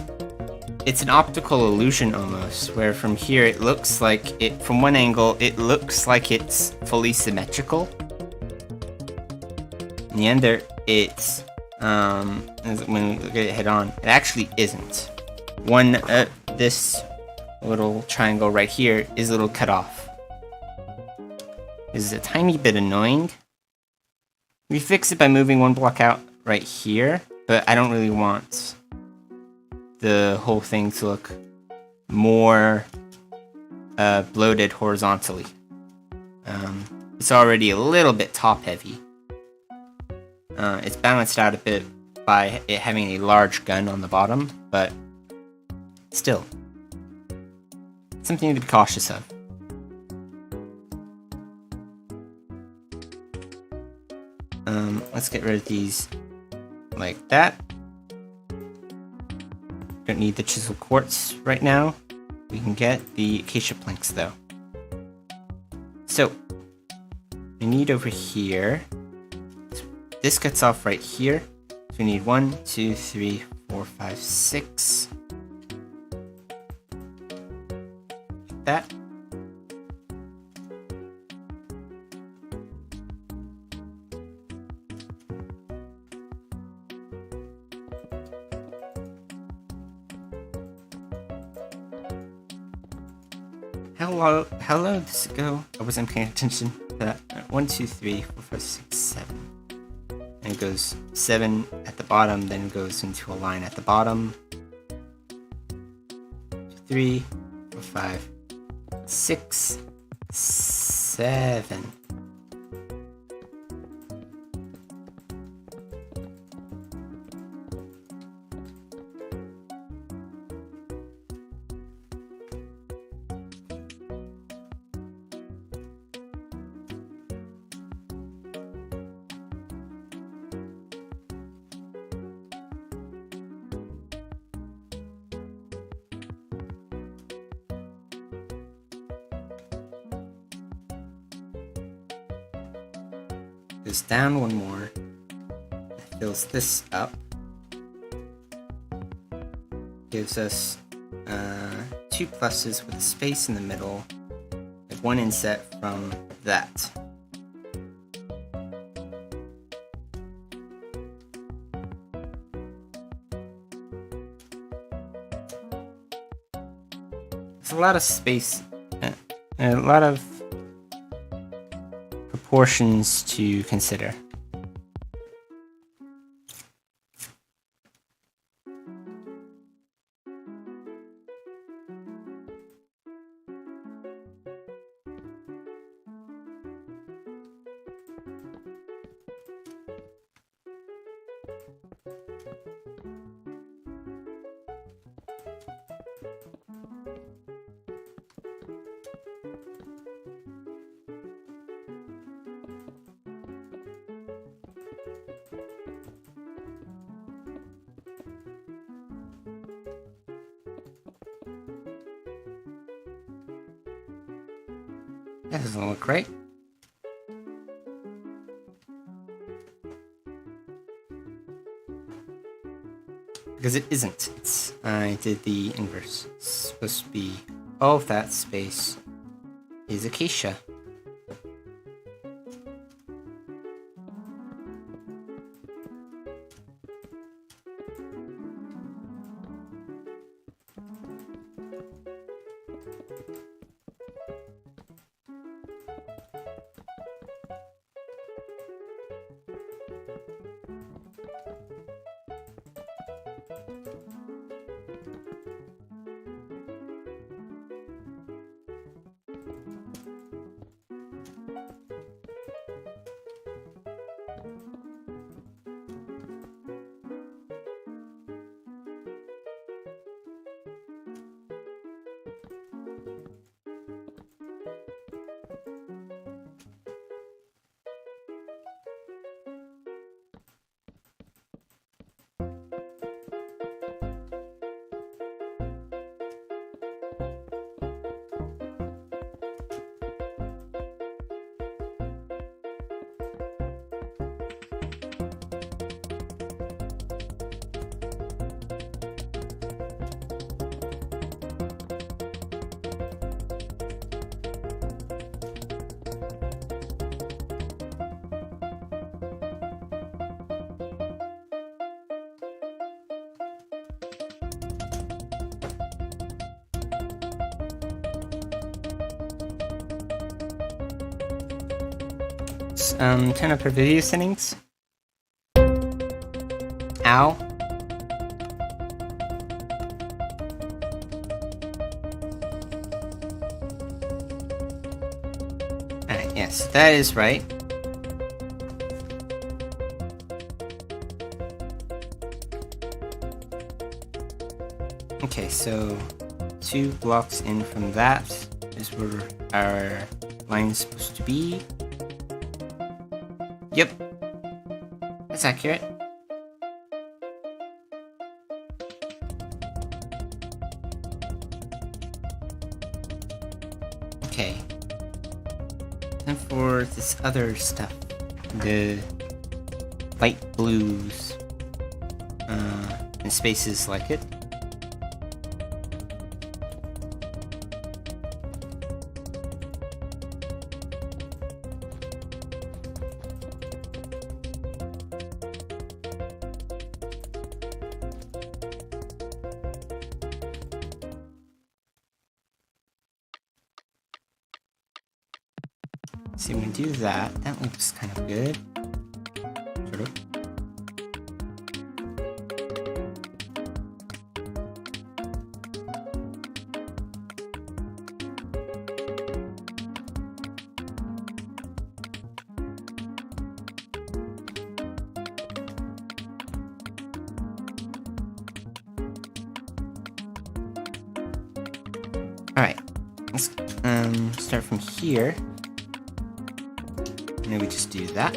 it's an optical illusion almost, where from here it looks like it, from one angle, it looks like it's fully symmetrical. In the other, it's, when we look at it head on, it actually isn't. This little triangle right here is a little cut off. This is a tiny bit annoying. We fix it by moving 1 block out right here, but I don't really want the whole thing to look more bloated horizontally. It's already a little bit top heavy. It's balanced out a bit by it having a large gun on the bottom, but still, something to be cautious of. Let's get rid of these like that. Don't need the chisel quartz right now. We can get the acacia planks though. So, we need over here, this cuts off right here. So we need 1, 2, 3, 4, 5, 6. Like that. how low does it go? I wasn't paying attention to that. 1, 2, 3, 4, 5, 6, 7. And it goes 7 at the bottom, then it goes into a line at the bottom. 3, 4, 5, 6, 7. Goes down one more. That fills this up. Gives us 2 pluses with a space in the middle. Like 1 inset from that. There's a lot of space, a lot of proportions to consider. That doesn't look right. Because it isn't. I did the inverse. It's supposed to be all of that space is acacia. Turn up your video settings. Ow. Alright, yes, that is right. Okay, so 2 blocks in from that is where our line is supposed to be. Yep, that's accurate. Okay. And for this other stuff, the light blues, and spaces like it. See, we can do that. That looks kind of good. Sort of. Alright, let's start from here. Maybe just do that.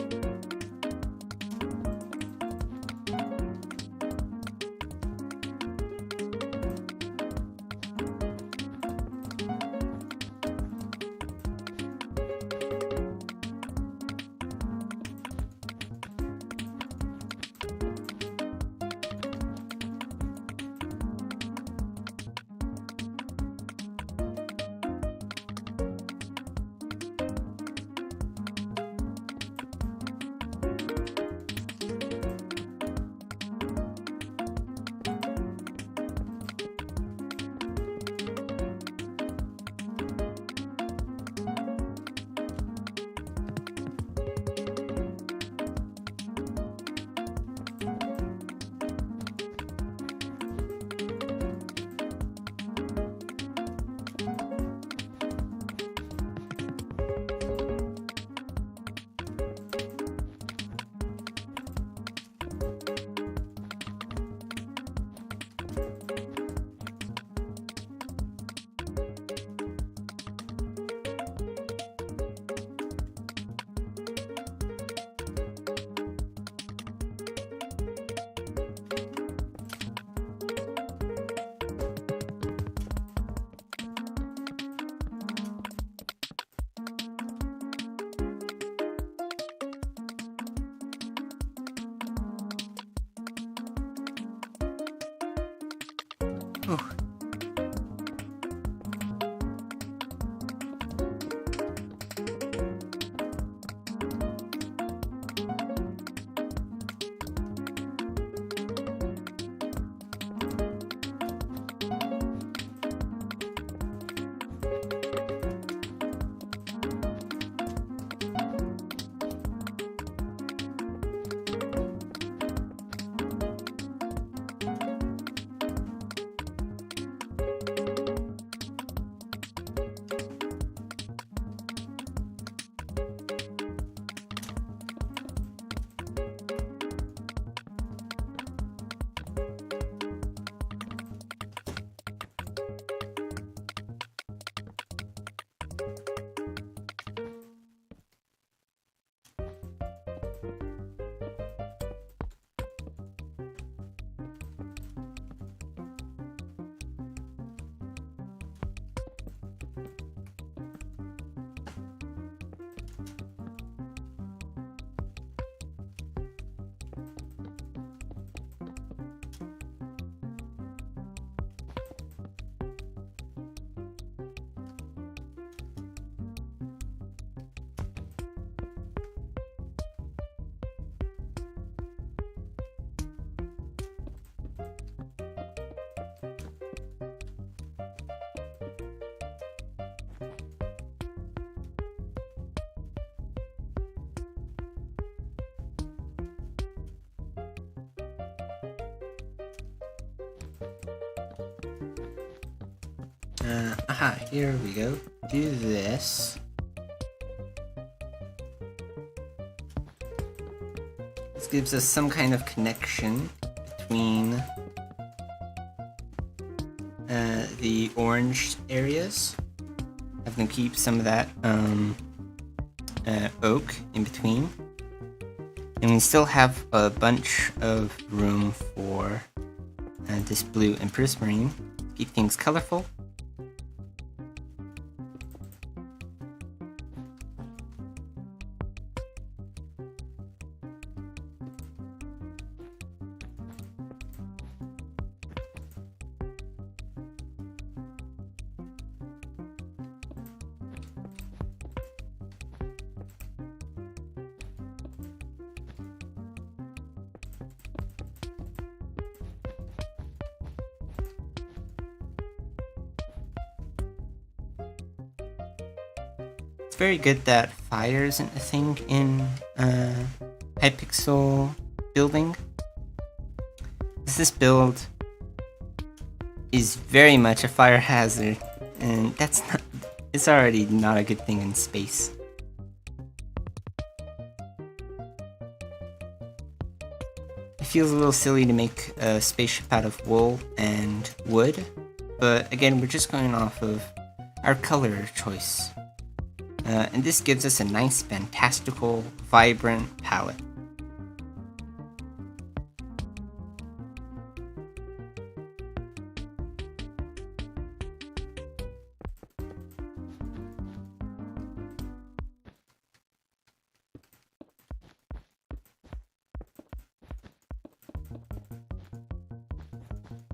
Oh. Aha, here we go. Do this. This gives us some kind of connection between the orange areas. Have them keep some of that oak in between. And we still have a bunch of room for this blue and prismarine. Keep things colorful. It's very good that fire isn't a thing in Hypixel building. This build is very much a fire hazard, and it's already not a good thing in space. It feels a little silly to make a spaceship out of wool and wood, but again, we're just going off of our color choice. And this gives us a nice, fantastical, vibrant palette.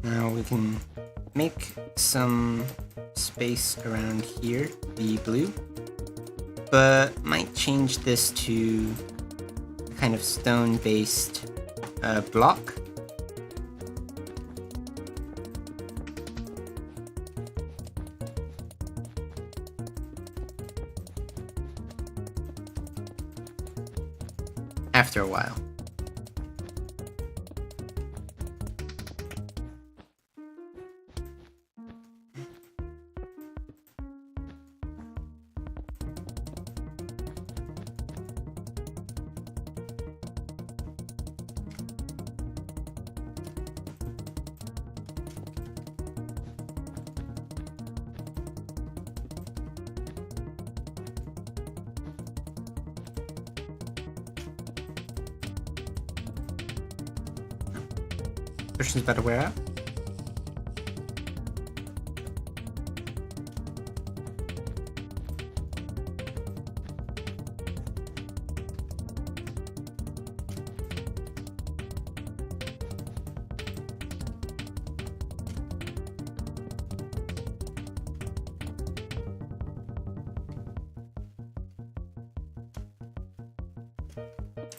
Now we can make some space around here, the blue, but might change this to a kind of stone-based block. After a while. Christian's about to wear out.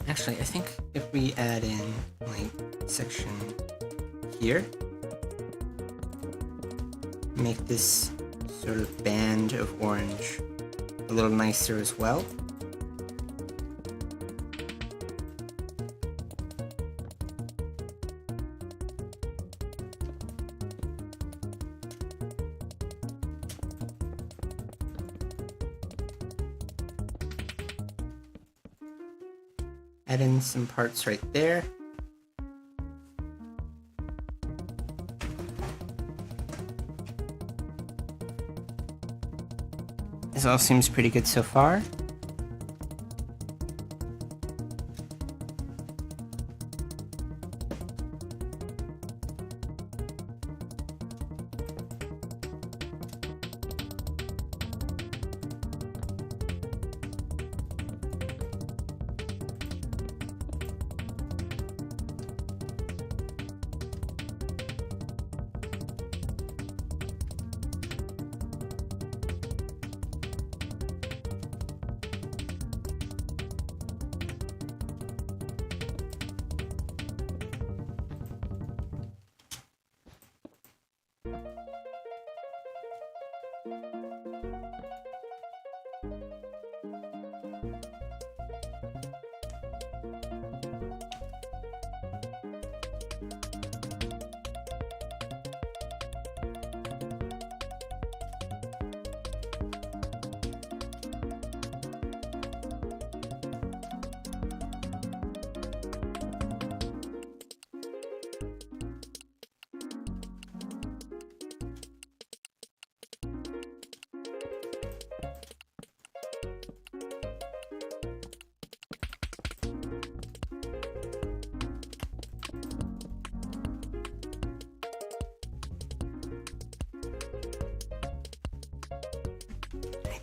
Actually, I think if we add in like section here, make this sort of band of orange a little nicer as well. Add in some parts right there. This all seems pretty good so far.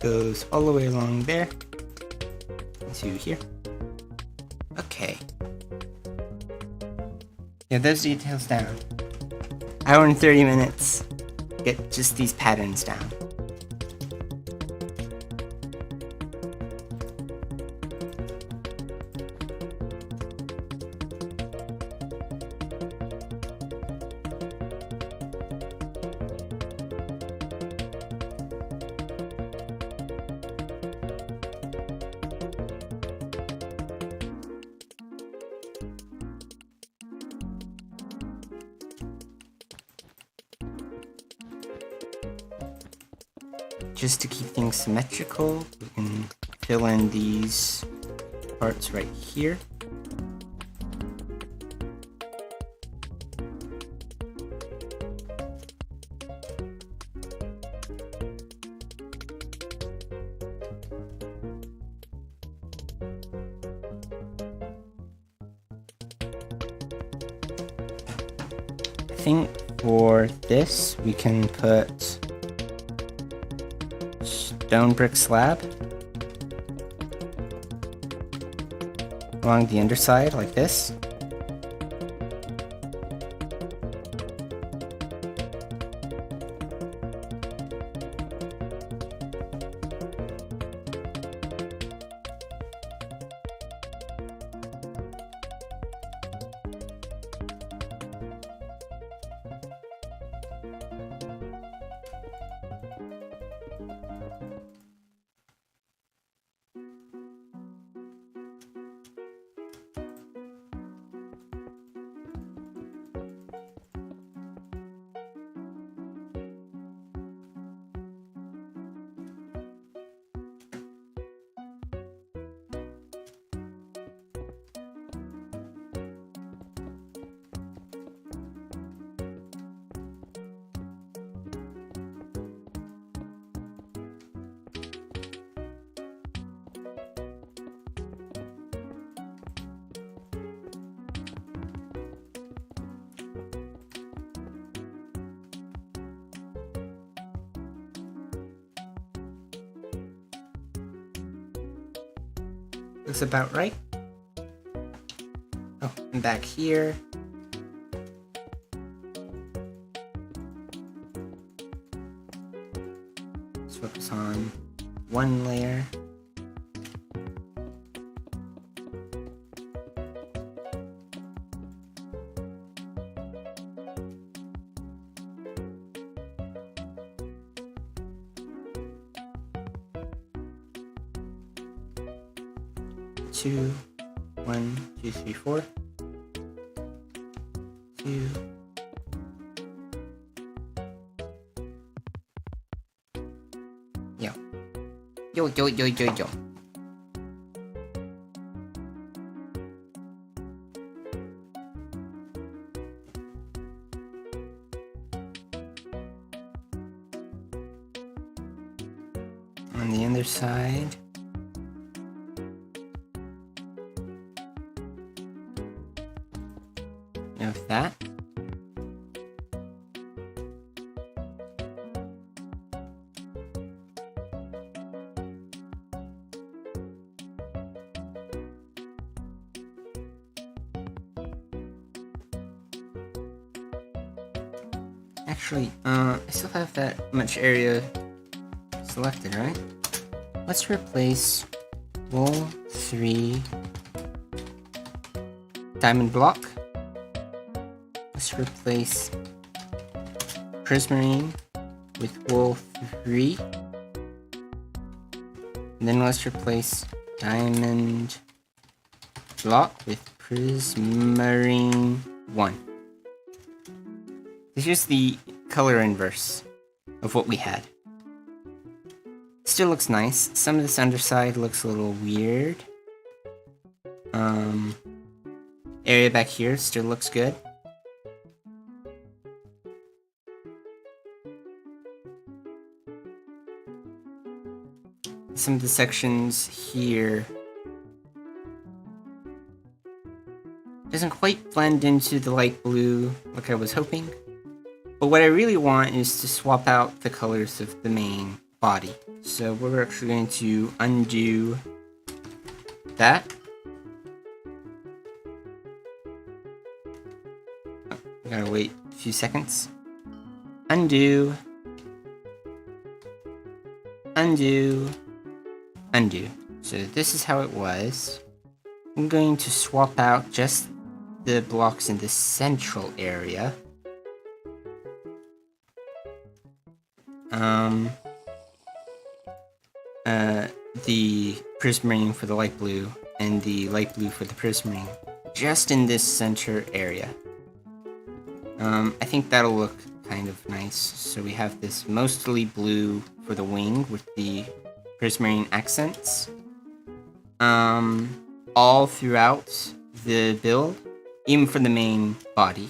Goes all the way along there to here. Okay. Yeah, those details down. Hour and 30 minutes. Get just these patterns down. just to keep things symmetrical, we can fill in these parts right here. I think for this, we can put stone brick slab along the underside like this. Looks about right. Oh, and back here. Let's focus on one layer. Two, 1, 2, 3, 4. 2. Yo. Yo, yo, yo, yo, yo. On the other side. Of that. Actually, I still have that much area selected, right? Let's replace wool 3 diamond block. Let's replace prismarine with wool 3. And then let's replace diamond block with prismarine 1. It's just the color inverse of what we had. Still looks nice. Some of this underside looks a little weird. Area back here still looks good. Some of the sections here doesn't quite blend into the light blue like I was hoping. But what I really want is to swap out the colors of the main body. So we're actually going to undo that. Oh, we gotta wait a few seconds. Undo. Undo. Undo. So this is how it was. I'm going to swap out just the blocks in the central area. The prismarine for the light blue and the light blue for the prismarine, just in this center area. I think that'll look kind of nice. So we have this mostly blue for the wing with the prismarine accents. All throughout the build, even for the main body.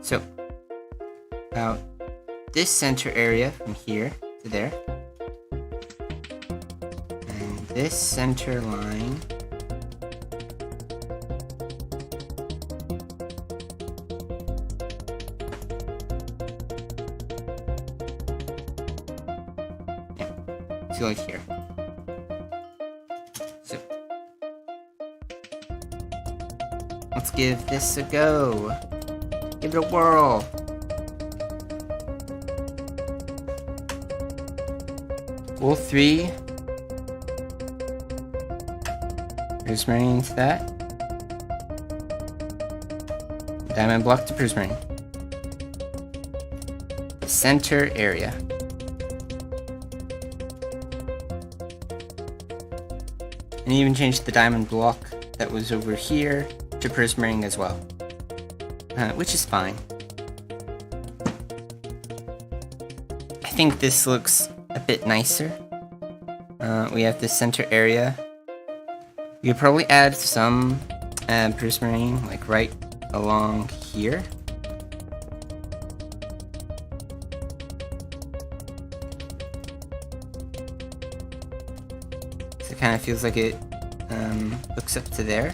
So, about this center area from here to there, and this center line to like here. So, let's give this a go. Give it a whirl. Wool 3. Prismarine to that. Diamond block to prismarine. Center area. And even changed the diamond block that was over here to prismarine as well. Which is fine. I think this looks a bit nicer. We have the center area. We could probably add some prismarine, like right along here. So it kind of feels like it looks up to there.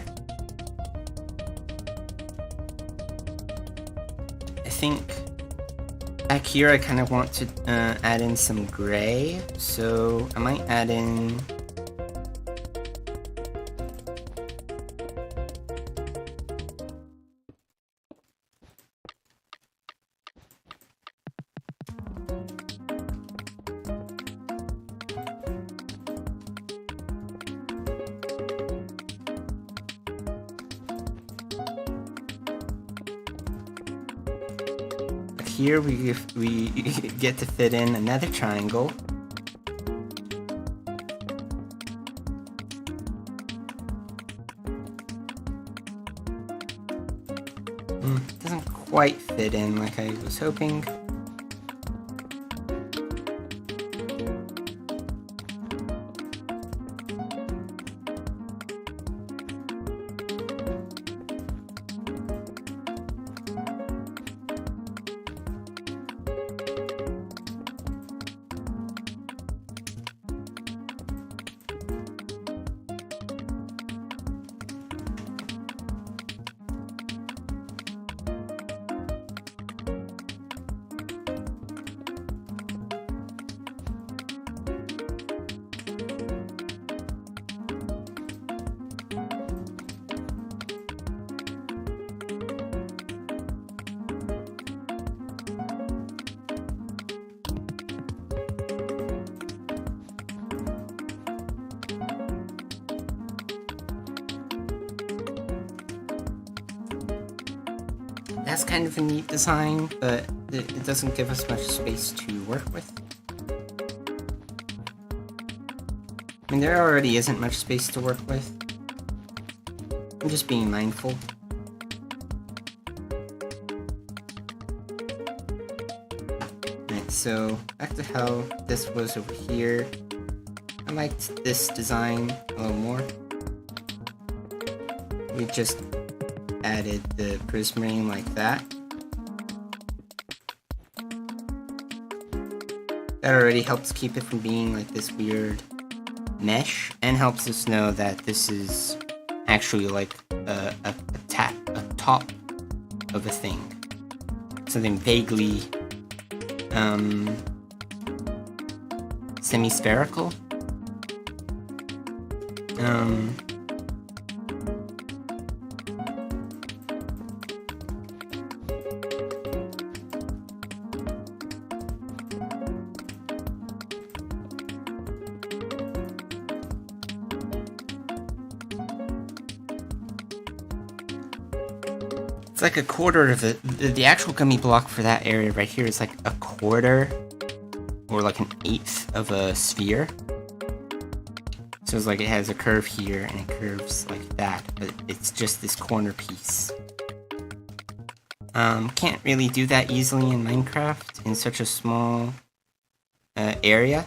I think back here I kind of want to add in some gray, so I might add in here we get to fit in another triangle. Doesn't quite fit in like I was hoping. That's kind of a neat design, but it doesn't give us much space to work with. I mean, there already isn't much space to work with. I'm just being mindful. Alright, so back to how this was over here. I liked this design a little more. We just added the prismarine like that. That already helps keep it from being like this weird mesh, and helps us know that this is actually like a top of a thing. Something vaguely semi-spherical. It's like a quarter of it. The actual gummy block for that area right here is like a quarter or like an eighth of a sphere. So it's like it has a curve here and it curves like that, but it's just this corner piece. Can't really do that easily in Minecraft in such a small area.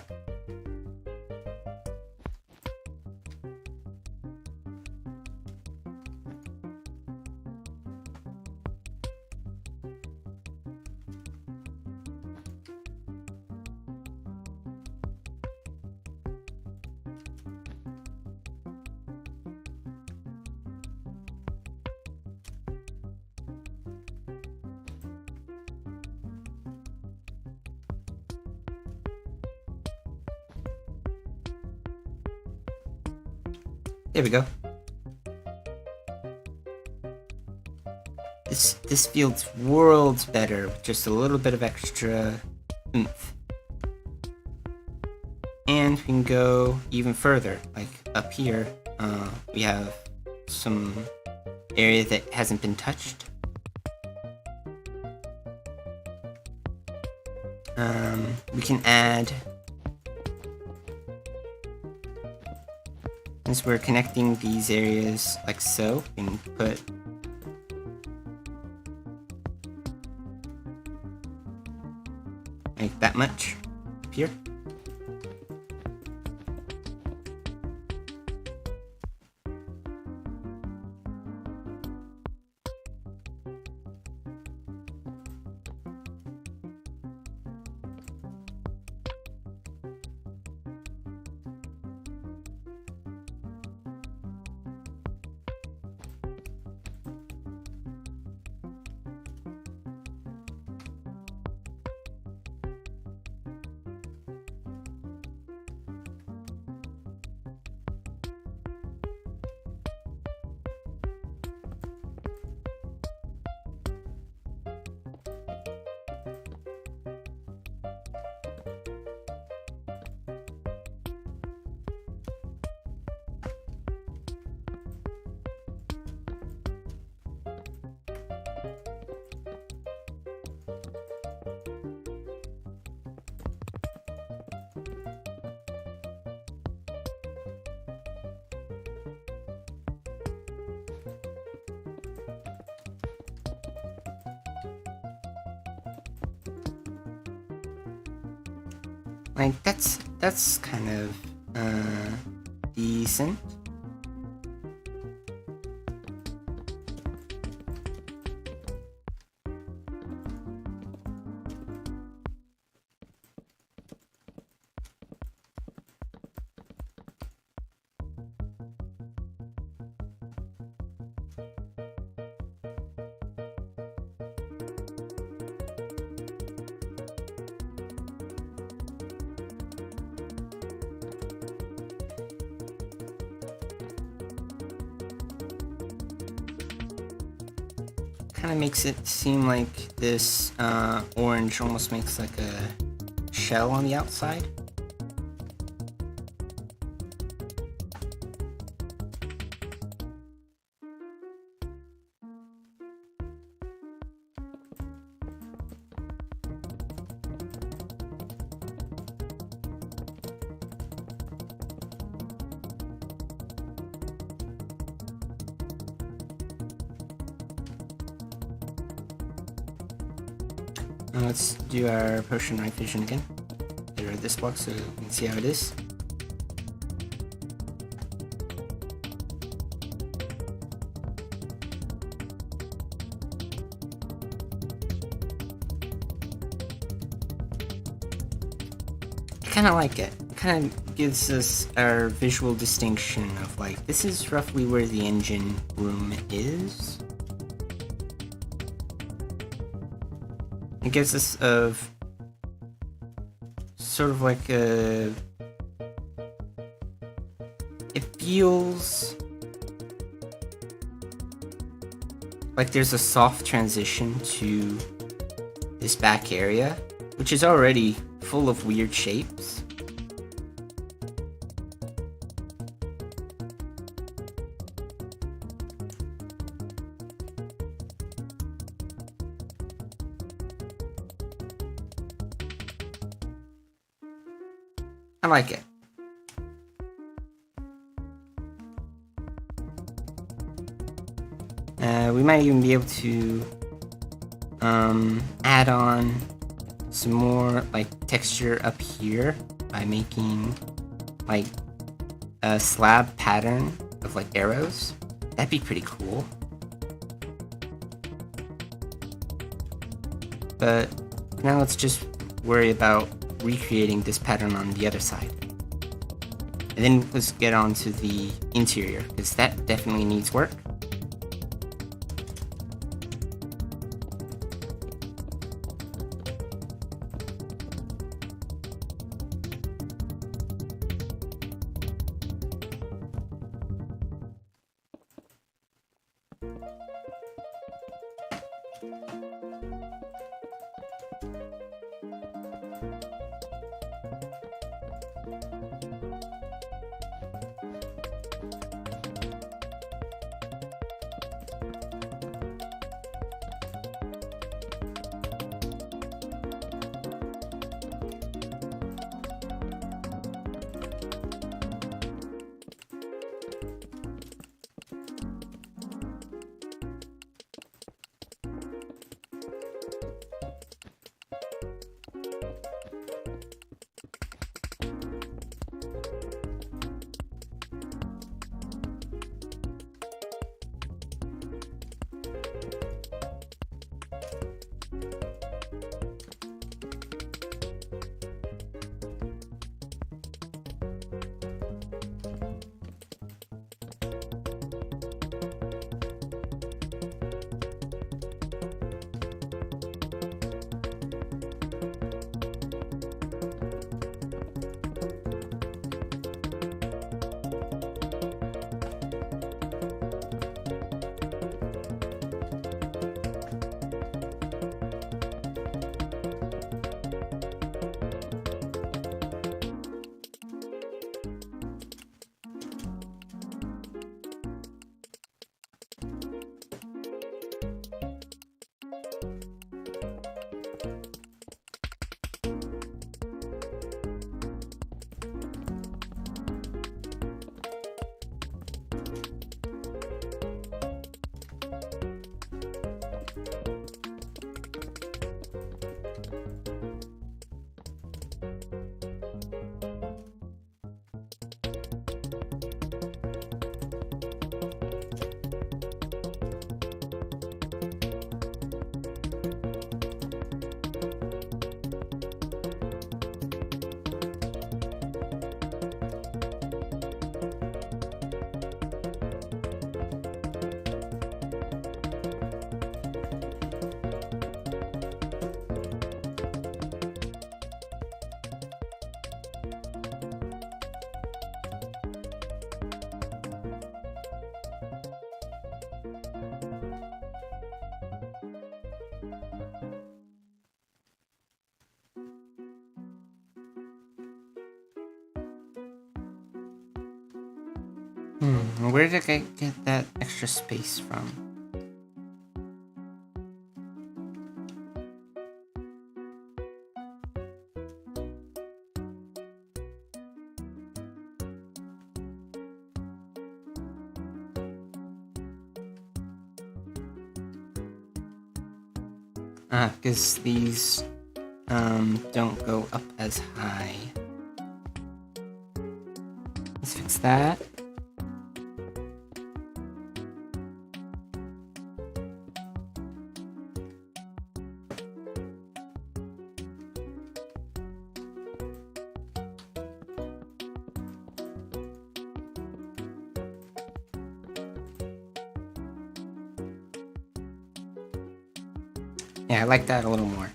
There we go. This feels worlds better with just a little bit of extra oomph. And we can go even further, like up here. We have some area that hasn't been touched. We can add, since we're connecting these areas like so, we can put like that much up here. Like, that's kind of, decent. Kind of makes it seem like this orange almost makes like a shell on the outside. Let's do our potion night vision again. Get rid of this block so you can see how it is. I kind of like it. It kind of gives us our visual distinction of like, this is roughly where the engine room is. It gives us of sort of like a, it feels like there's a soft transition to this back area, which is already full of weird shapes. I like it. We might even be able to add on some more like texture up here by making like a slab pattern of like arrows. That'd be pretty cool. But now let's just worry about recreating this pattern on the other side. And then let's get on to the interior, because that definitely needs work. Where did I get that extra space from? Because these don't go up as high. Let's fix that. Yeah, I like that a little more.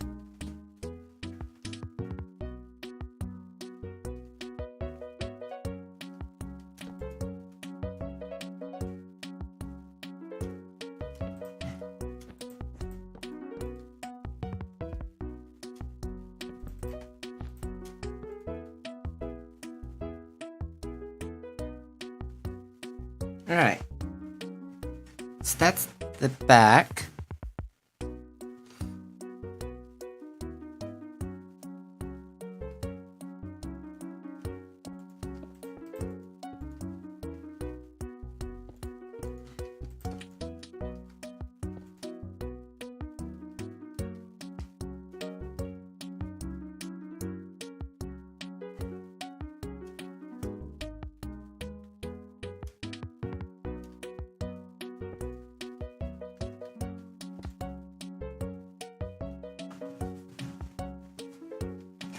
Alright. So that's the back.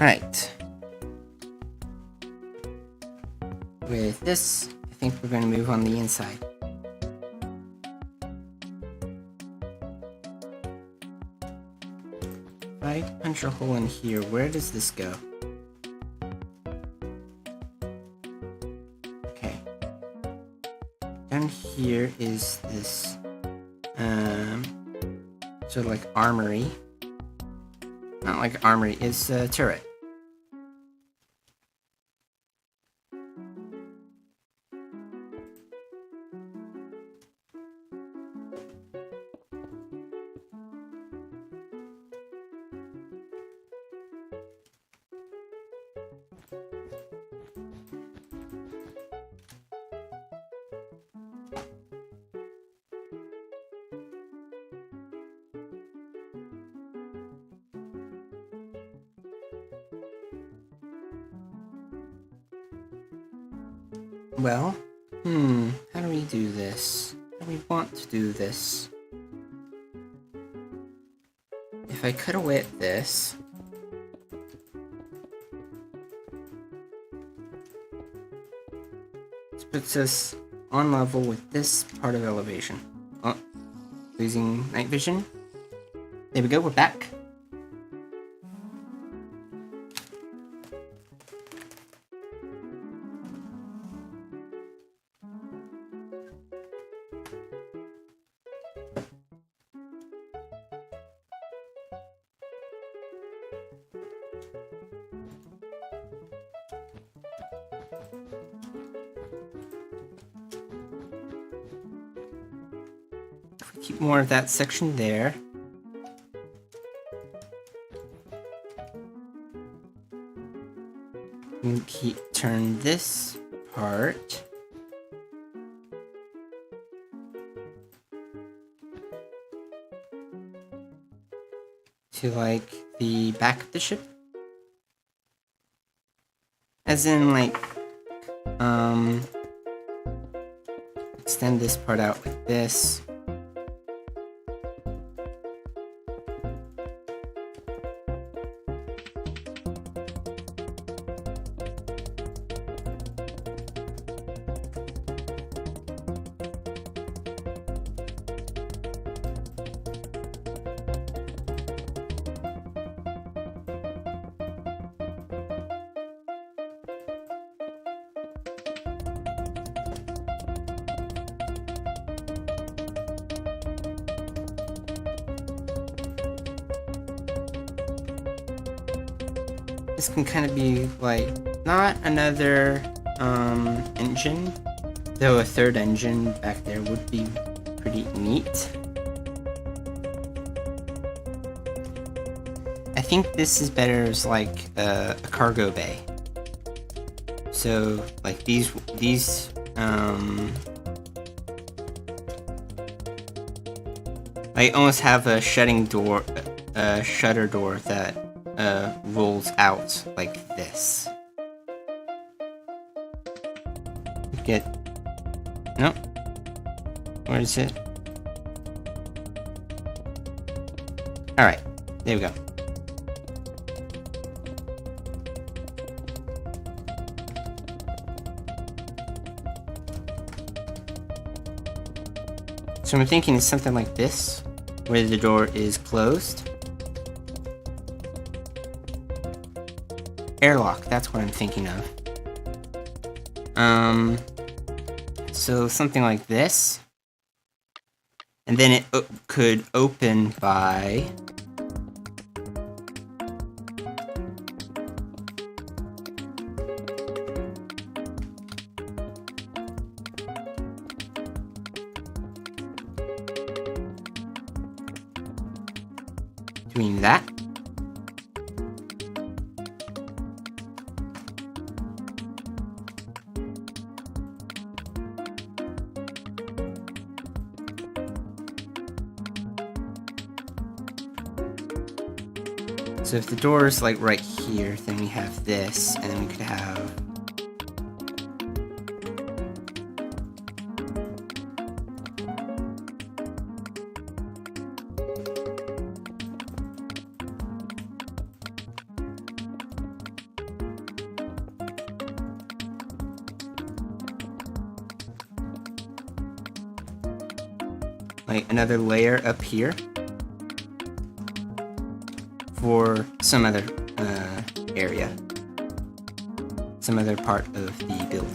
Alright. With this, I think we're going to move on the inside. If I punch a hole in here, where does this go? Okay. Down here is this, sort of like armory. Not like armory, it's a turret. Well, how do we do this? How do we want to do this? If I cut away at this... This puts us on level with this part of elevation. Oh, losing night vision. There we go, we're back. Keep more of that section there. And turn this part to like the back of the ship. As in like extend this part out like this. This can kind of be like, not another engine, though a third engine back there would be pretty neat. I think this is better as like a cargo bay. So like these I almost have a shutter door that rolls out like this. Nope. Where is it? Alright, there we go. So I'm thinking it's something like this, where the door is closed. Airlock, that's what I'm thinking of. So something like this. And then it could open by... doing that. So if the door is like right here, then we have this, and then we could have... like another layer up here for some other area, some other part of the build.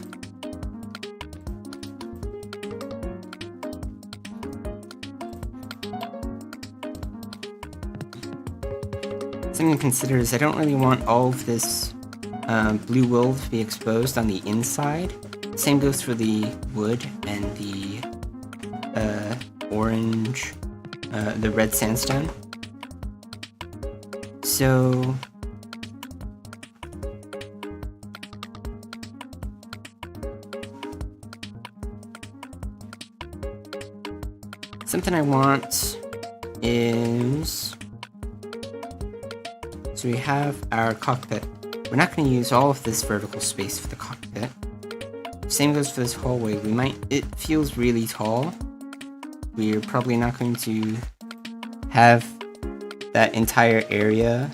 Something to consider is I don't really want all of this blue wool to be exposed on the inside. Same goes for the wood and the orange, the red sandstone. So something I want is, so we have our cockpit. We're not going to use all of this vertical space for the cockpit. Same goes for this hallway. It feels really tall. We're probably not going to have that entire area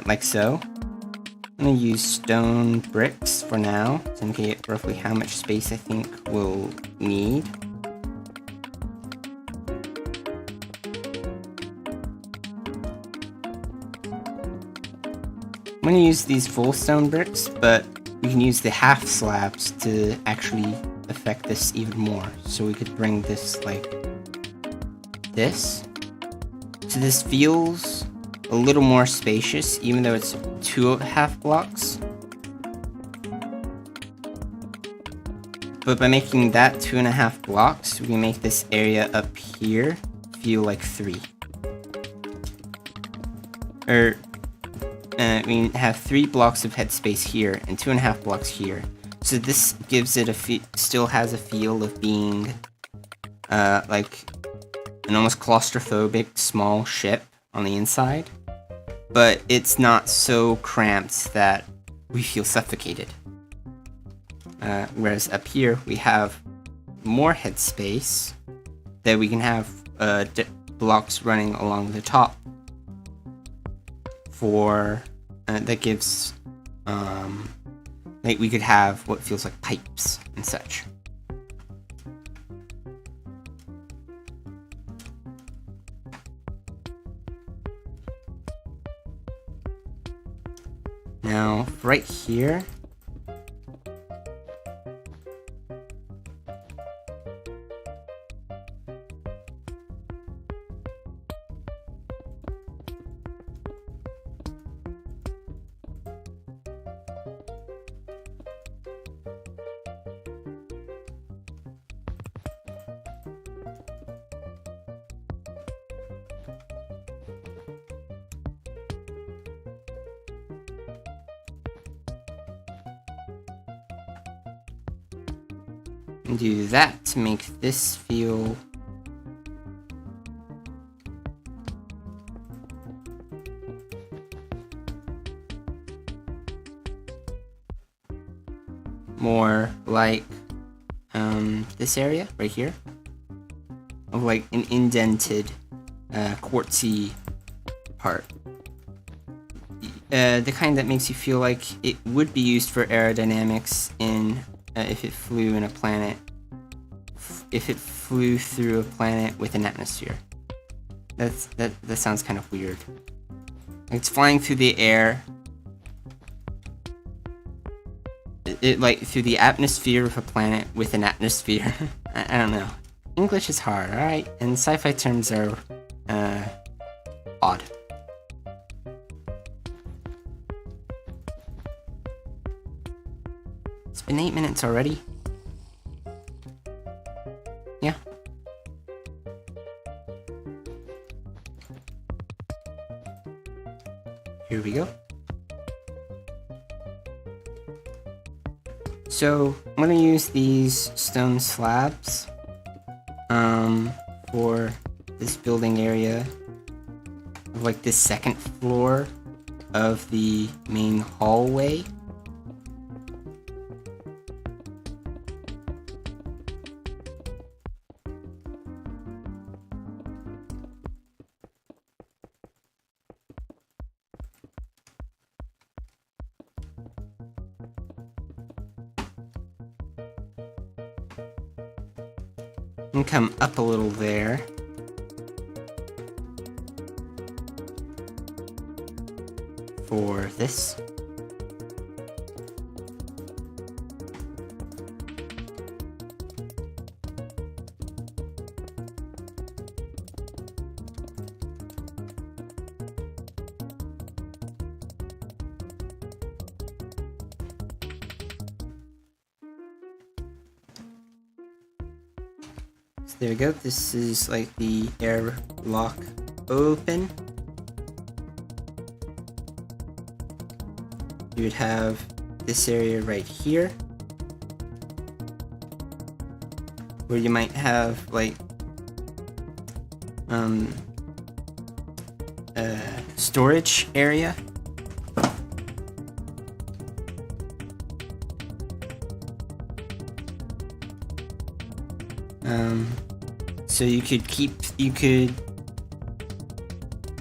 like so. I'm going to use stone bricks for now to indicate roughly how much space I think we'll need. I'm going to use these full stone bricks, but we can use the half slabs to actually affect this even more. So we could bring this like this. So this feels a little more spacious, even though it's 2.5 blocks. But by making that 2.5 blocks, we can make this area up here feel like 3. Or we have 3 blocks of headspace here and 2.5 blocks here. So this gives it still has a feel of being like an almost claustrophobic small ship on the inside, but it's not so cramped that we feel suffocated. Whereas up here we have more headspace that we can have blocks running along the top for that gives like we could have what feels like pipes and such. Now right here and do that to make this feel more like this area right here, of like an indented quartzy part. The kind that makes you feel like it would be used for aerodynamics in if it flew in a planet, if it flew through a planet with an atmosphere. That sounds kind of weird. It's flying through the air, it like through the atmosphere of a planet with an atmosphere. I don't know. English is hard, alright? And sci-fi terms are odd. It's been 8 minutes already. Yeah. Here we go. So I'm gonna use these stone slabs for this building area of like this second floor of the main hallway. And come up a little there. For this. So there we go. This is like the airlock open. You would have this area right here, where you might have like a storage area.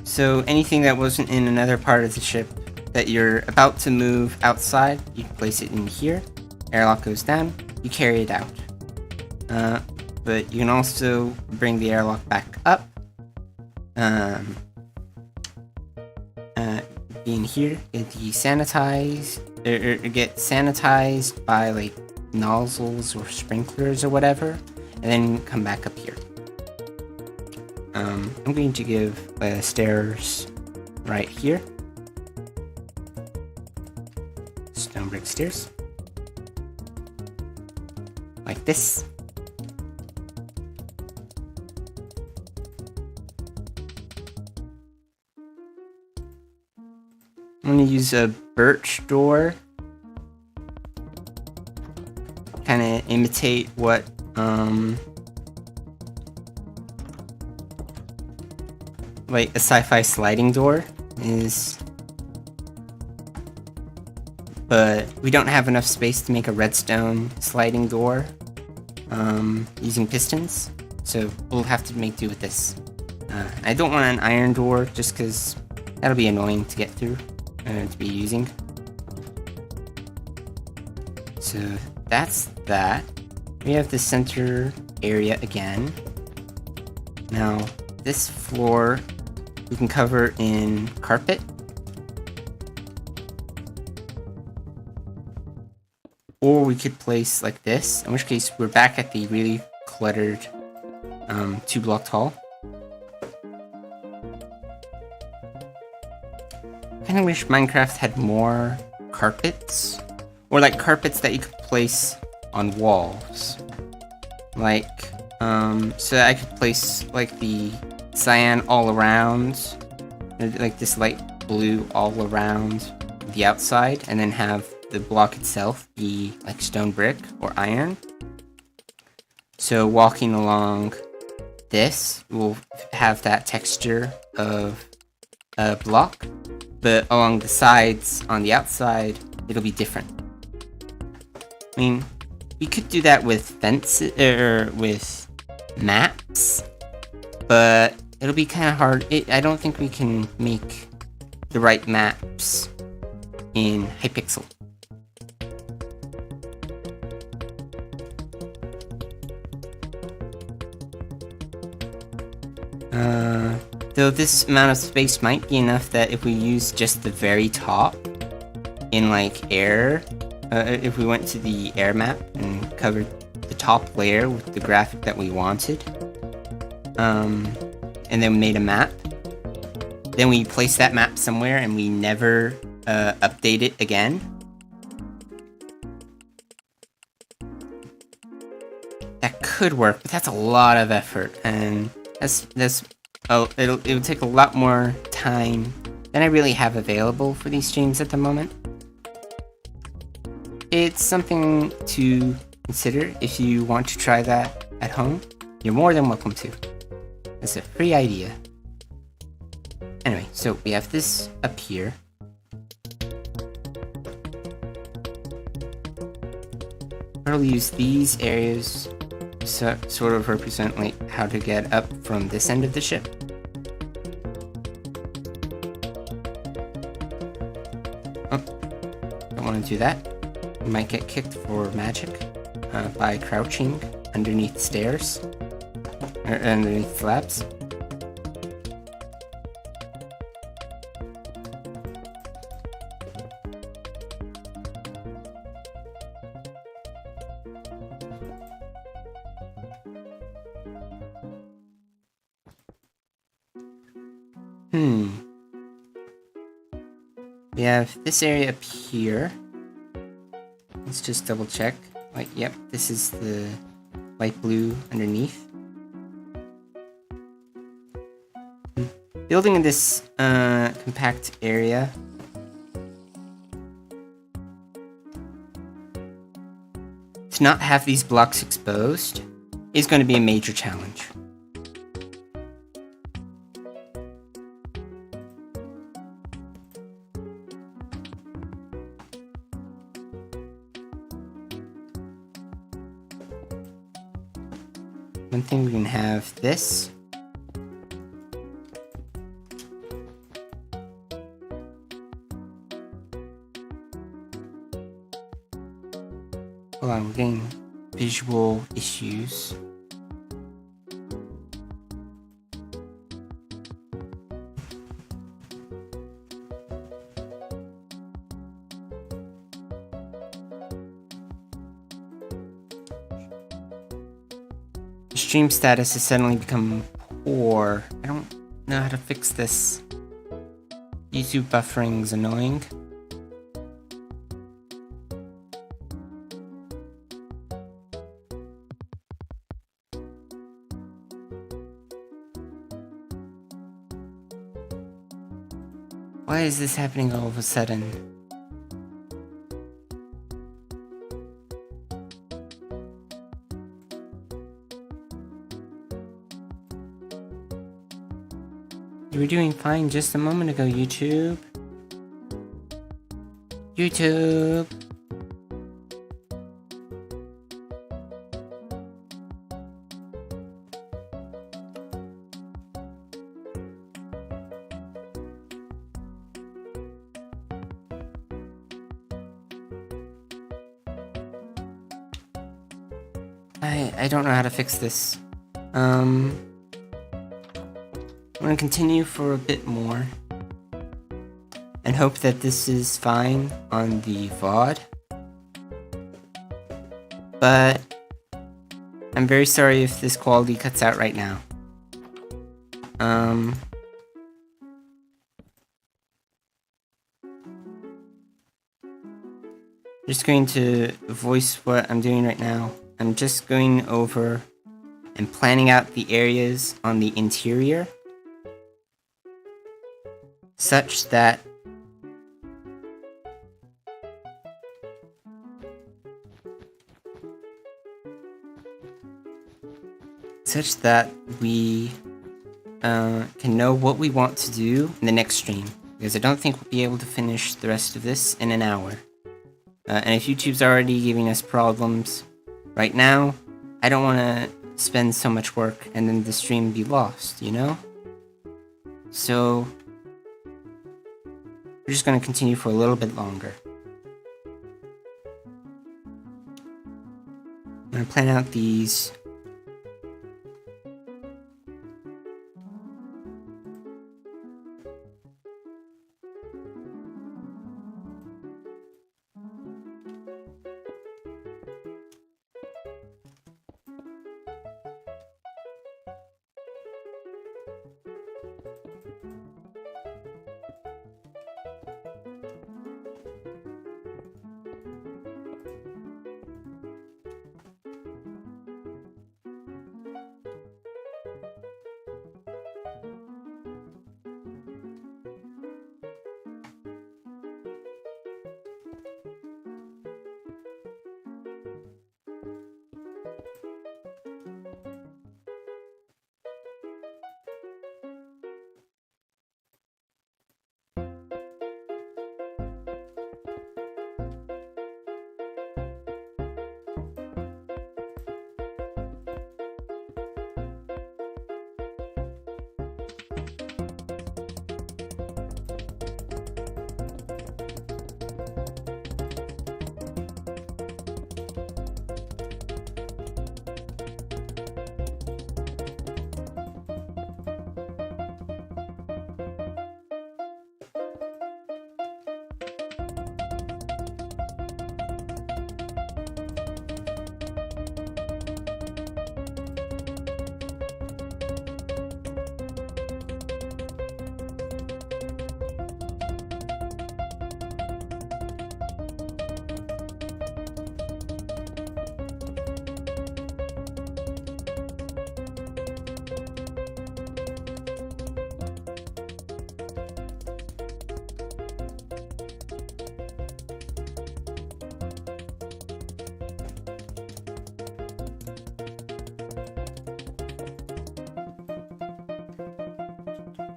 So anything that wasn't in another part of the ship that you're about to move outside, you place it in here. Airlock goes down, you carry it out. But you can also bring the airlock back up. In here, get desanitized, or get sanitized by like nozzles or sprinklers or whatever, and then come back up here. I'm going to give stairs right here. Stone brick stairs. Like this. I'm going to use a birch door. Kind of imitate what, like a sci-fi sliding door is. But we don't have enough space to make a redstone sliding door using pistons, so we'll have to make do with this. I don't want an iron door just because that'll be annoying to get through, to be using. So that's that. We have the center area again. Now this floor we can cover in carpet. Or we could place like this, in which case we're back at the really cluttered 2-block tall. I kinda wish Minecraft had more carpets. Or like carpets that you could place on walls. Like, so I could place like the cyan all around, like this light blue all around the outside, and then have the block itself be like stone brick or iron. So walking along this will have that texture of a block, but along the sides on the outside it'll be different. I mean, we could do that with fences or with maps, but it'll be kind of hard. I don't think we can make the right maps in Hypixel. Though this amount of space might be enough that if we use just the very top in like air, if we went to the air map and covered the top layer with the graphic that we wanted, and then made a map, then we place that map somewhere and we never update it again. That could work, but that's a lot of effort, and it would take a lot more time than I really have available for these streams at the moment. It's something to consider if you want to try that at home. You're more than welcome to. It's a free idea. Anyway, so we have this up here. I'll use these areas to sort of represent like how to get up from this end of the ship. Oh, don't want to do that. We might get kicked for magic by crouching underneath stairs. underneath slabs. We have this area up here. Let's just double check. Like, yep, this is the light blue underneath. Building in this compact area to not have these blocks exposed is going to be a major challenge. One thing we can have this. Hold on, we're getting visual issues. The stream status has suddenly become poor. I don't know how to fix this. YouTube buffering is annoying. Why is this happening all of a sudden? You were doing fine just a moment ago, YouTube. YouTube. I don't know how to fix this. I'm gonna continue for a bit more and hope that this is fine on the VOD. But I'm very sorry if this quality cuts out right now. Just going to voice what I'm doing right now. I'm just going over and planning out the areas on the interior such that we can know what we want to do in the next stream, because I don't think we'll be able to finish the rest of this in an hour. And if YouTube's already giving us problems right now, I don't want to spend so much work and then the stream be lost, you know? So we're just going to continue for a little bit longer. I'm going to plan out these.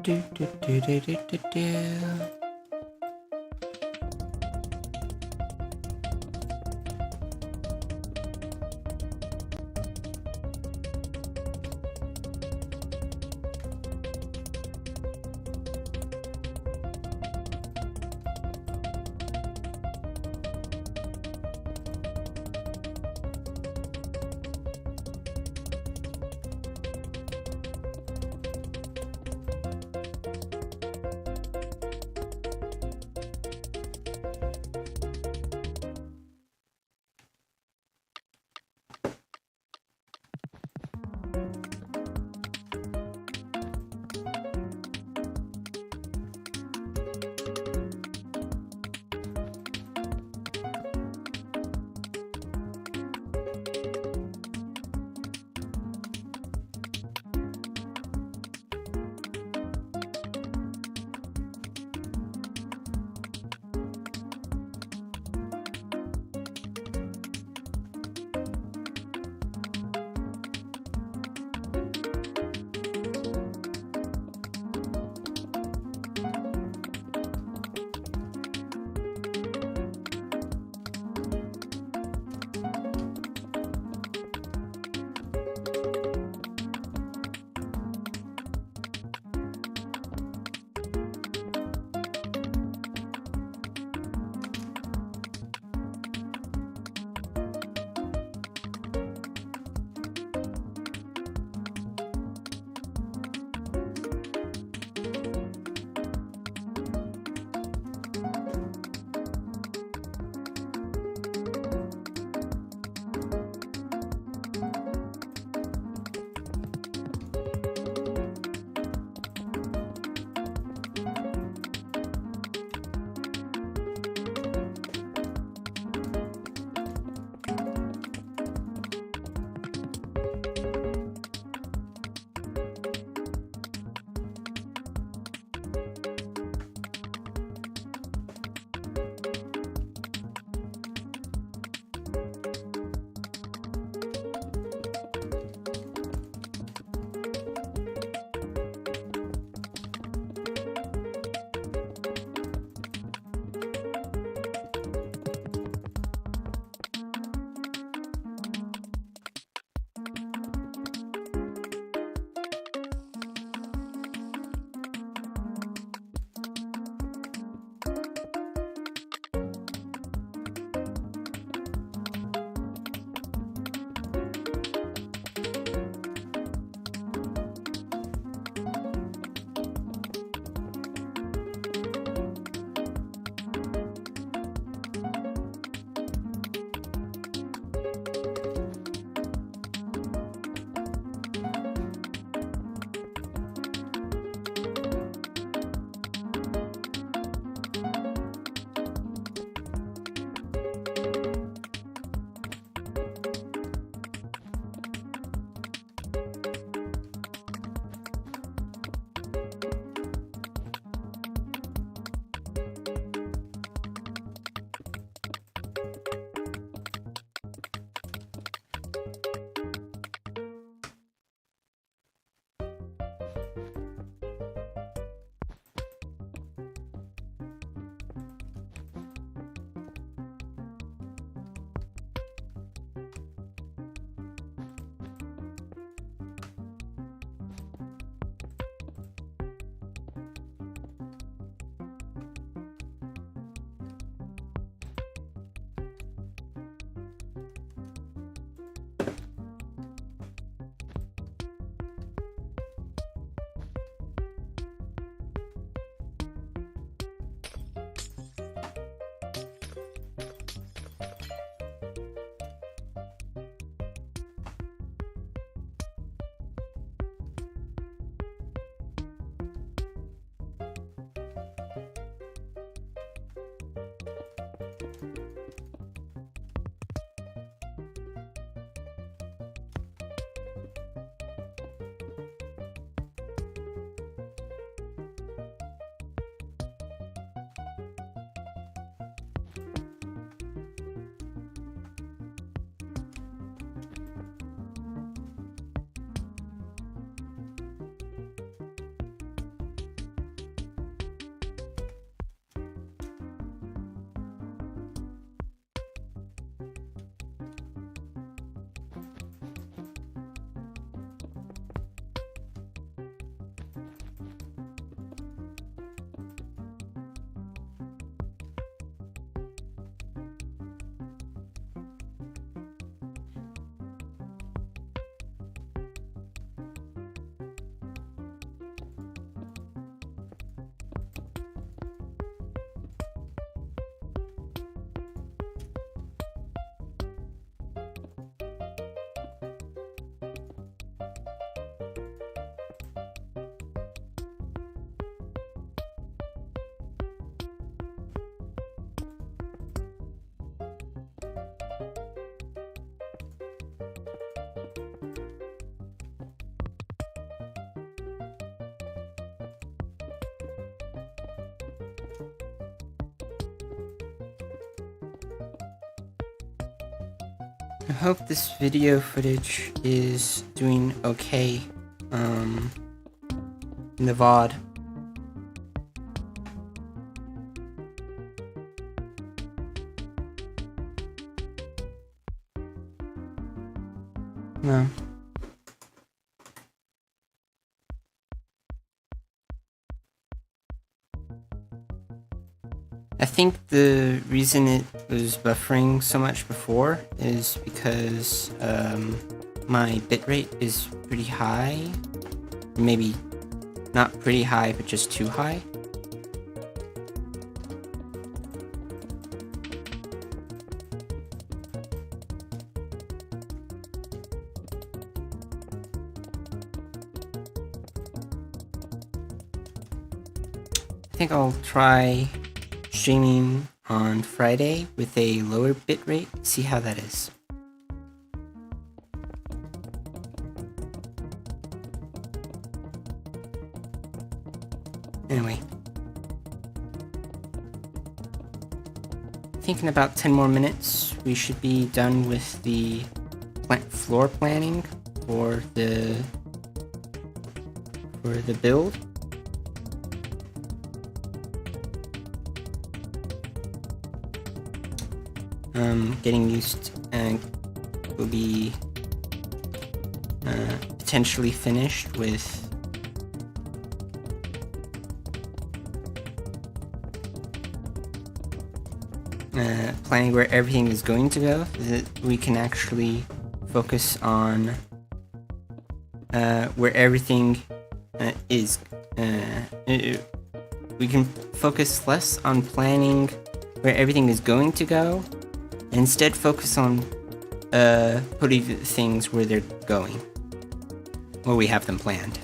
Do, do, do, do, do, do, do. I hope this video footage is doing okay, in the VOD. No. I think the reason it was buffering so much before is because my bitrate is pretty high. Maybe not pretty high, but just too high. I think I'll try streaming on Friday with a lower bitrate, see how that is. Anyway. I think in about 10 more minutes, we should be done with the floor planning for the build. Getting used and will be potentially finished with planning where everything is going to go, that we can actually focus on where everything is. We can focus less on planning where everything is going to go, and instead focus on putting things where they're going, where we have them planned.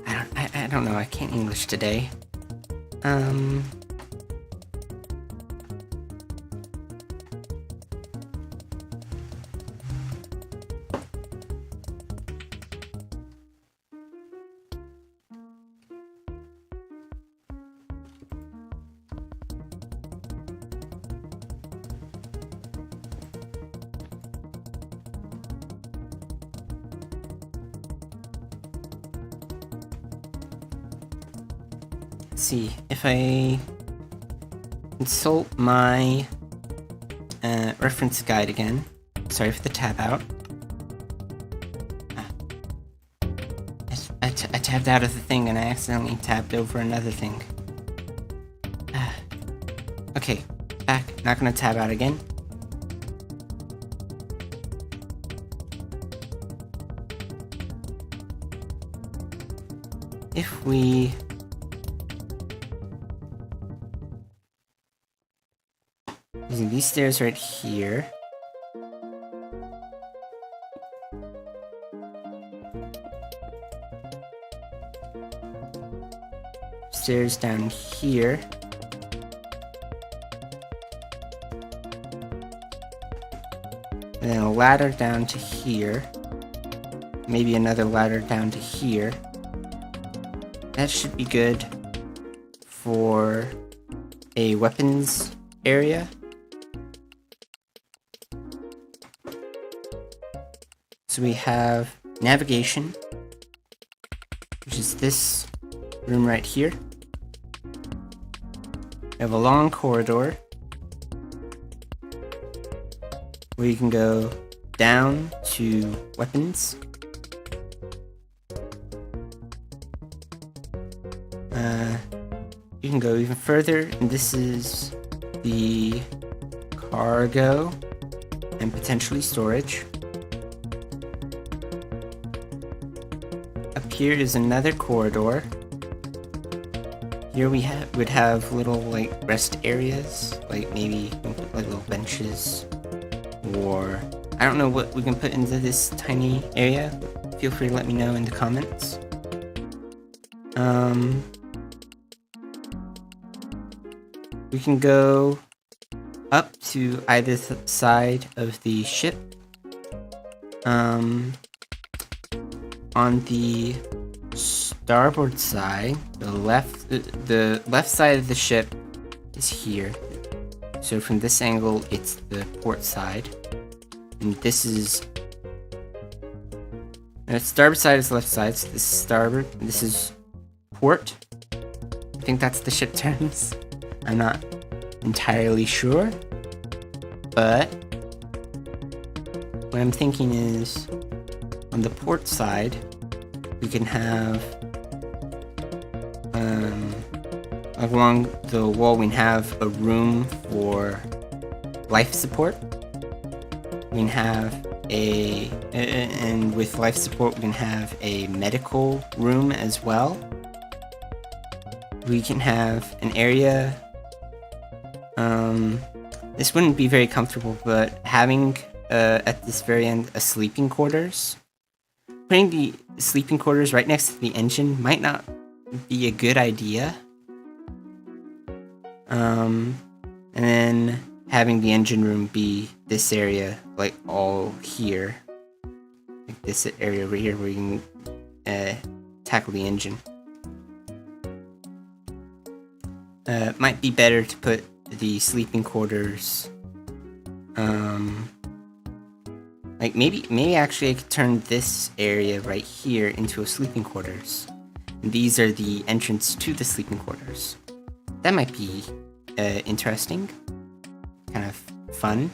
I don't know, I can't English today. Let's see, if I consult my reference guide again. Sorry for the tab out. I tabbed out of the thing and I accidentally tabbed over another thing. Okay, back. Not gonna tab out again. If we using these stairs right here. Stairs down here. And then a ladder down to here. Maybe another ladder down to here. That should be good for a weapons area. So we have navigation, which is this room right here. We have a long corridor where you can go down to weapons. You can go even further, and this is the cargo and potentially storage. Up here is another corridor. Here we would have little like rest areas, like maybe you can put like little benches, or I don't know what we can put into this tiny area. Feel free to let me know in the comments. We can go up to either side of the ship. On the starboard side, the left side of the ship is here. So from this angle, it's the port side. And this is starboard side is left side, so this is starboard, and this is port. I think that's the ship terms. I'm not entirely sure, but what I'm thinking is on the port side, we can have along the wall we can have a room for life support. We can have and with life support we can have a medical room as well. We can have an area, this wouldn't be very comfortable, but having at this very end a sleeping quarters. Putting the sleeping quarters right next to the engine might not be a good idea. And then having the engine room be this area, like all here. Like this area over here where you can tackle the engine. Might be better to put the sleeping quarters, like maybe actually I could turn this area right here into a sleeping quarters. And these are the entrance to the sleeping quarters. That might be interesting, kind of fun.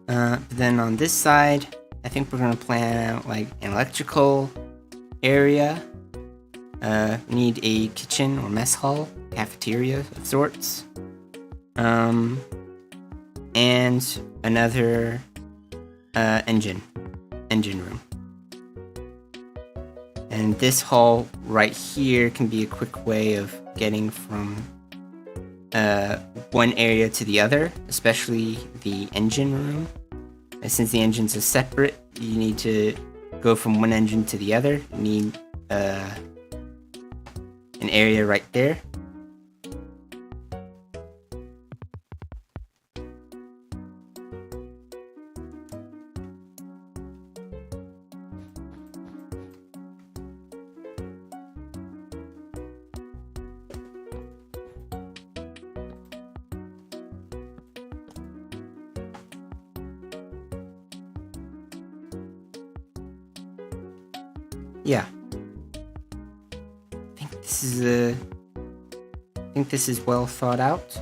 But then on this side, I think we're gonna plan out like an electrical area. We need a kitchen or mess hall, cafeteria of sorts. And another engine room. And this hall right here can be a quick way of getting from one area to the other, especially the engine room. And since the engines are separate, you need to go from one engine to the other. You need an area right there. Yeah. I think this is well thought out.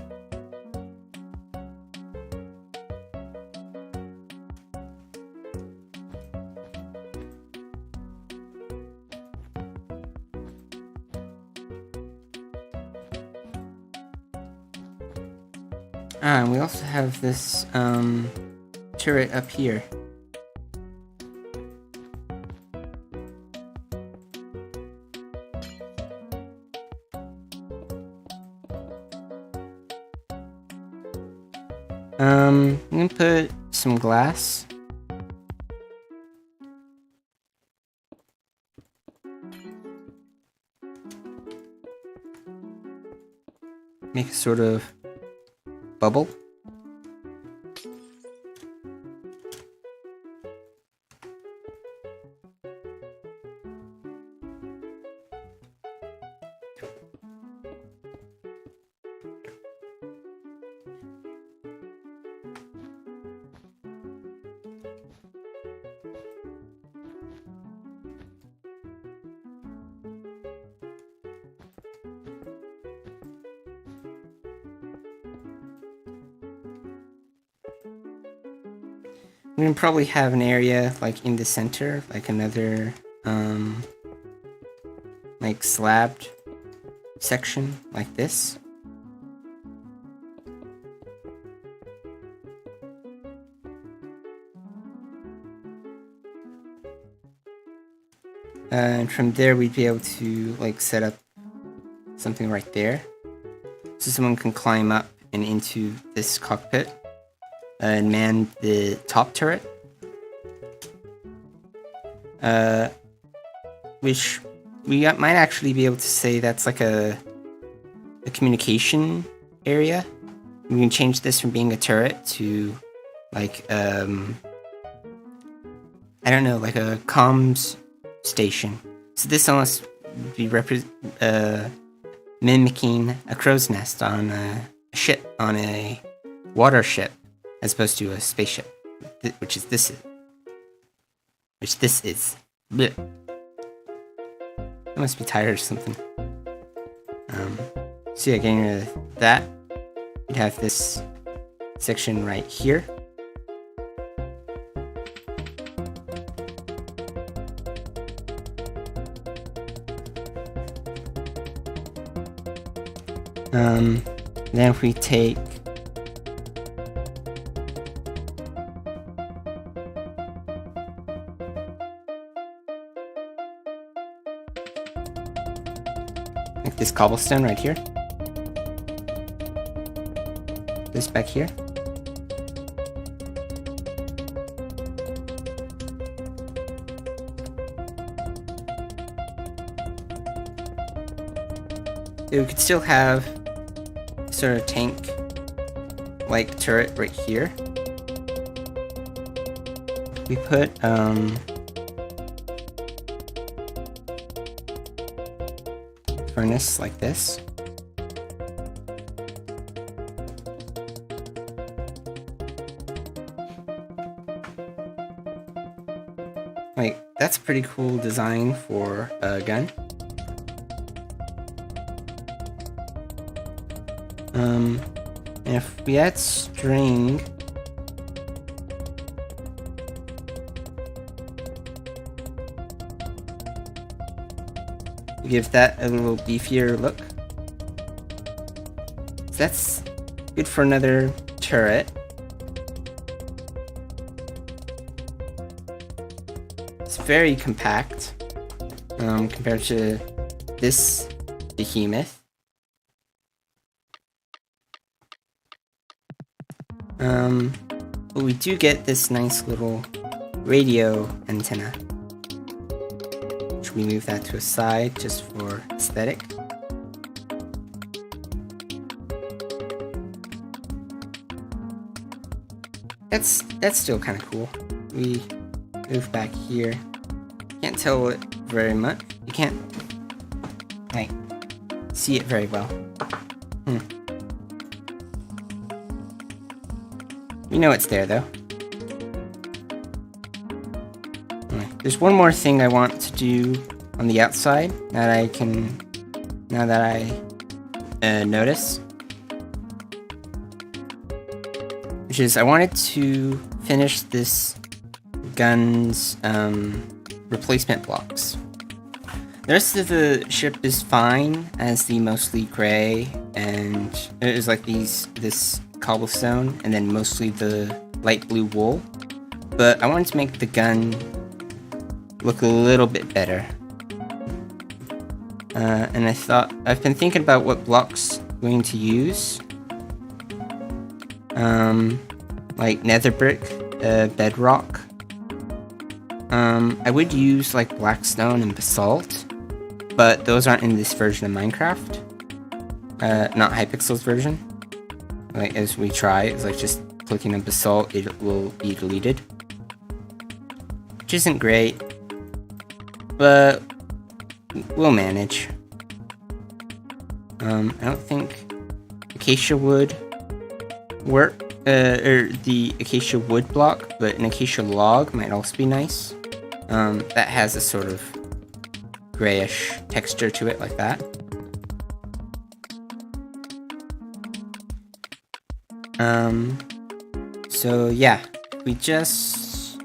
And we also have this turret up here. I'm gonna put some glass. Make a sort of bubble. We can probably have an area like in the center, like another like slabbed section like this. And from there we'd be able to like set up something right there, so someone can climb up and into this cockpit and man the top turret, which we might actually be able to say that's like a communication area. We can change this from being a turret to like I don't know, like a comms station. So this almost would be mimicking a crow's nest on a ship, on a water ship. as opposed to a spaceship, which this is. Blech. I must be tired or something. So yeah, getting rid of that, we'd have this section right here. Then if we take like this cobblestone right here, this back here, we could still have sort of tank like turret right here. We put furnace like this. Like, that's a pretty cool design for a gun. And if we add string, give that a little beefier look. So that's good for another turret. It's very compact compared to this behemoth. But we do get this nice little radio antenna. Should we move that to a side just for aesthetic? That's still kind of cool. We move back here. Can't tell it very much. You can't like see it very well. You know it's there though. There's one more thing I want to do on the outside that I notice, which is I wanted to finish this gun's replacement blocks. The rest of the ship is fine as the mostly gray, and it is like this cobblestone and then mostly the light blue wool, but I wanted to make the gun look a little bit better. And I thought, I've been thinking about what blocks I'm going to use. Like nether brick, bedrock. I would use like blackstone and basalt, but those aren't in this version of Minecraft. Not Hypixel's version. Like, as we try, it's like just clicking on basalt, it will be deleted. Which isn't great, but we'll manage. I don't think acacia wood work, or the acacia wood block, but an acacia log might also be nice. That has a sort of grayish texture to it, like that. So yeah, we just,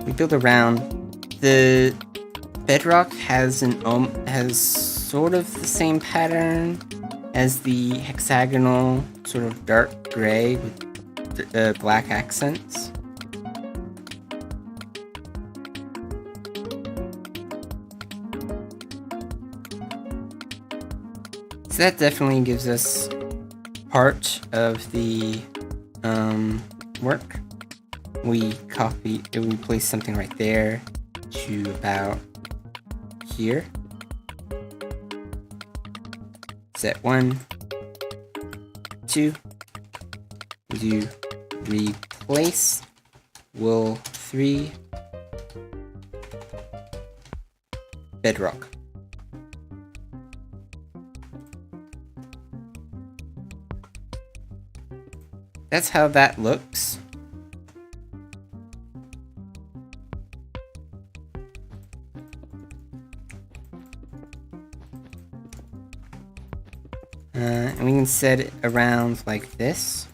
we build around. The bedrock has has sort of the same pattern as the hexagonal sort of dark gray with black accents. So that definitely gives us part of the work. We place something right there to about here. Set 1, 2. We do replace, wool 3, bedrock. That's how that looks. And we can set it around like this.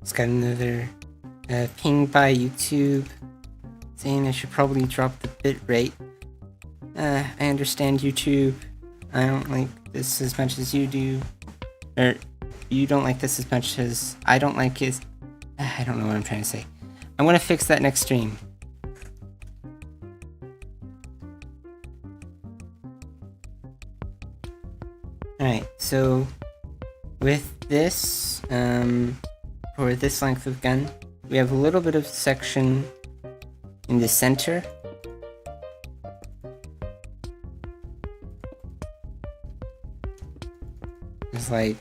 It's got another ping by YouTube saying I should probably drop the bitrate. I understand YouTube. I don't like this as much as you do. Or, you don't like this as much as I don't like it. I don't know what I'm trying to say. I'm gonna fix that next stream. Alright, so with this, for this length of gun, we have a little bit of section in the center. It's like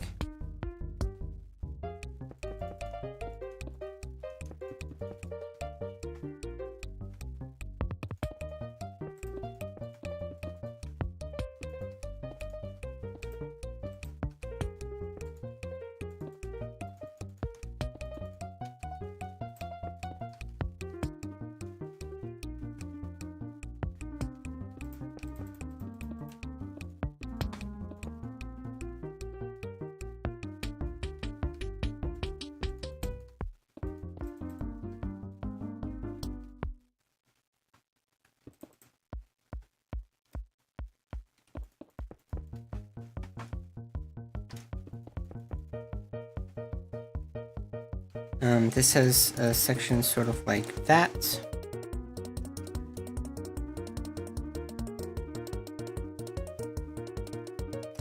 this has a section sort of like that.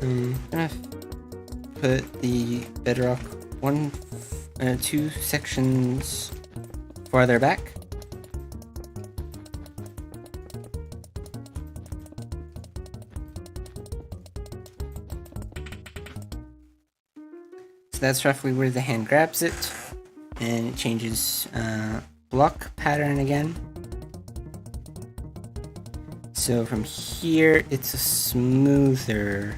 I'm gonna put the bedrock two sections farther back. So that's roughly where the hand grabs it. And it changes block pattern again. So from here, it's a smoother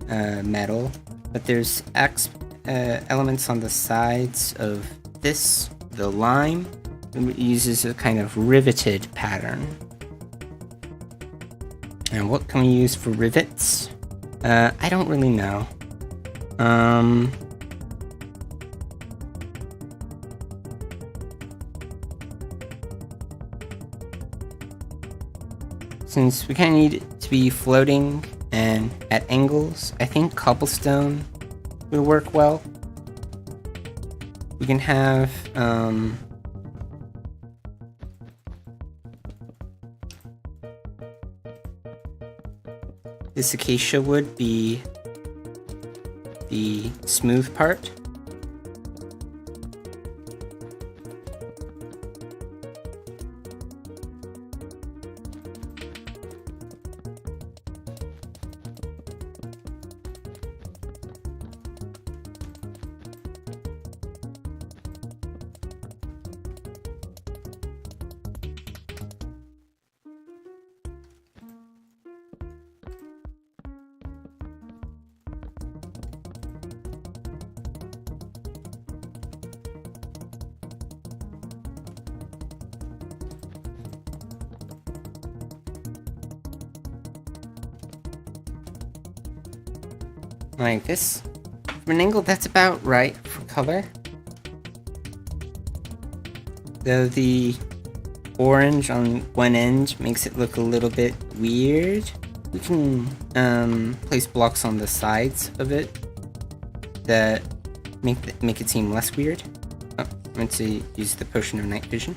metal, but there's elements on the sides of this, the lime, and it uses a kind of riveted pattern. And what can we use for rivets? I don't really know. Since we kind of need it to be floating and at angles, I think cobblestone will work well. We can have this acacia wood be the smooth part. Like this. From an angle, that's about right for color. Though the orange on one end makes it look a little bit weird. We can place blocks on the sides of it that make it seem less weird. Oh, I'm going to use the potion of night vision.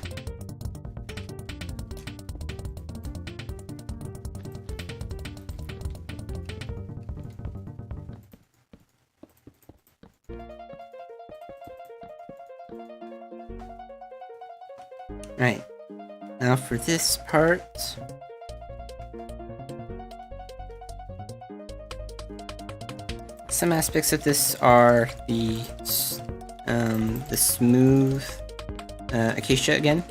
Right, now for this part, some aspects of this are the smooth acacia again.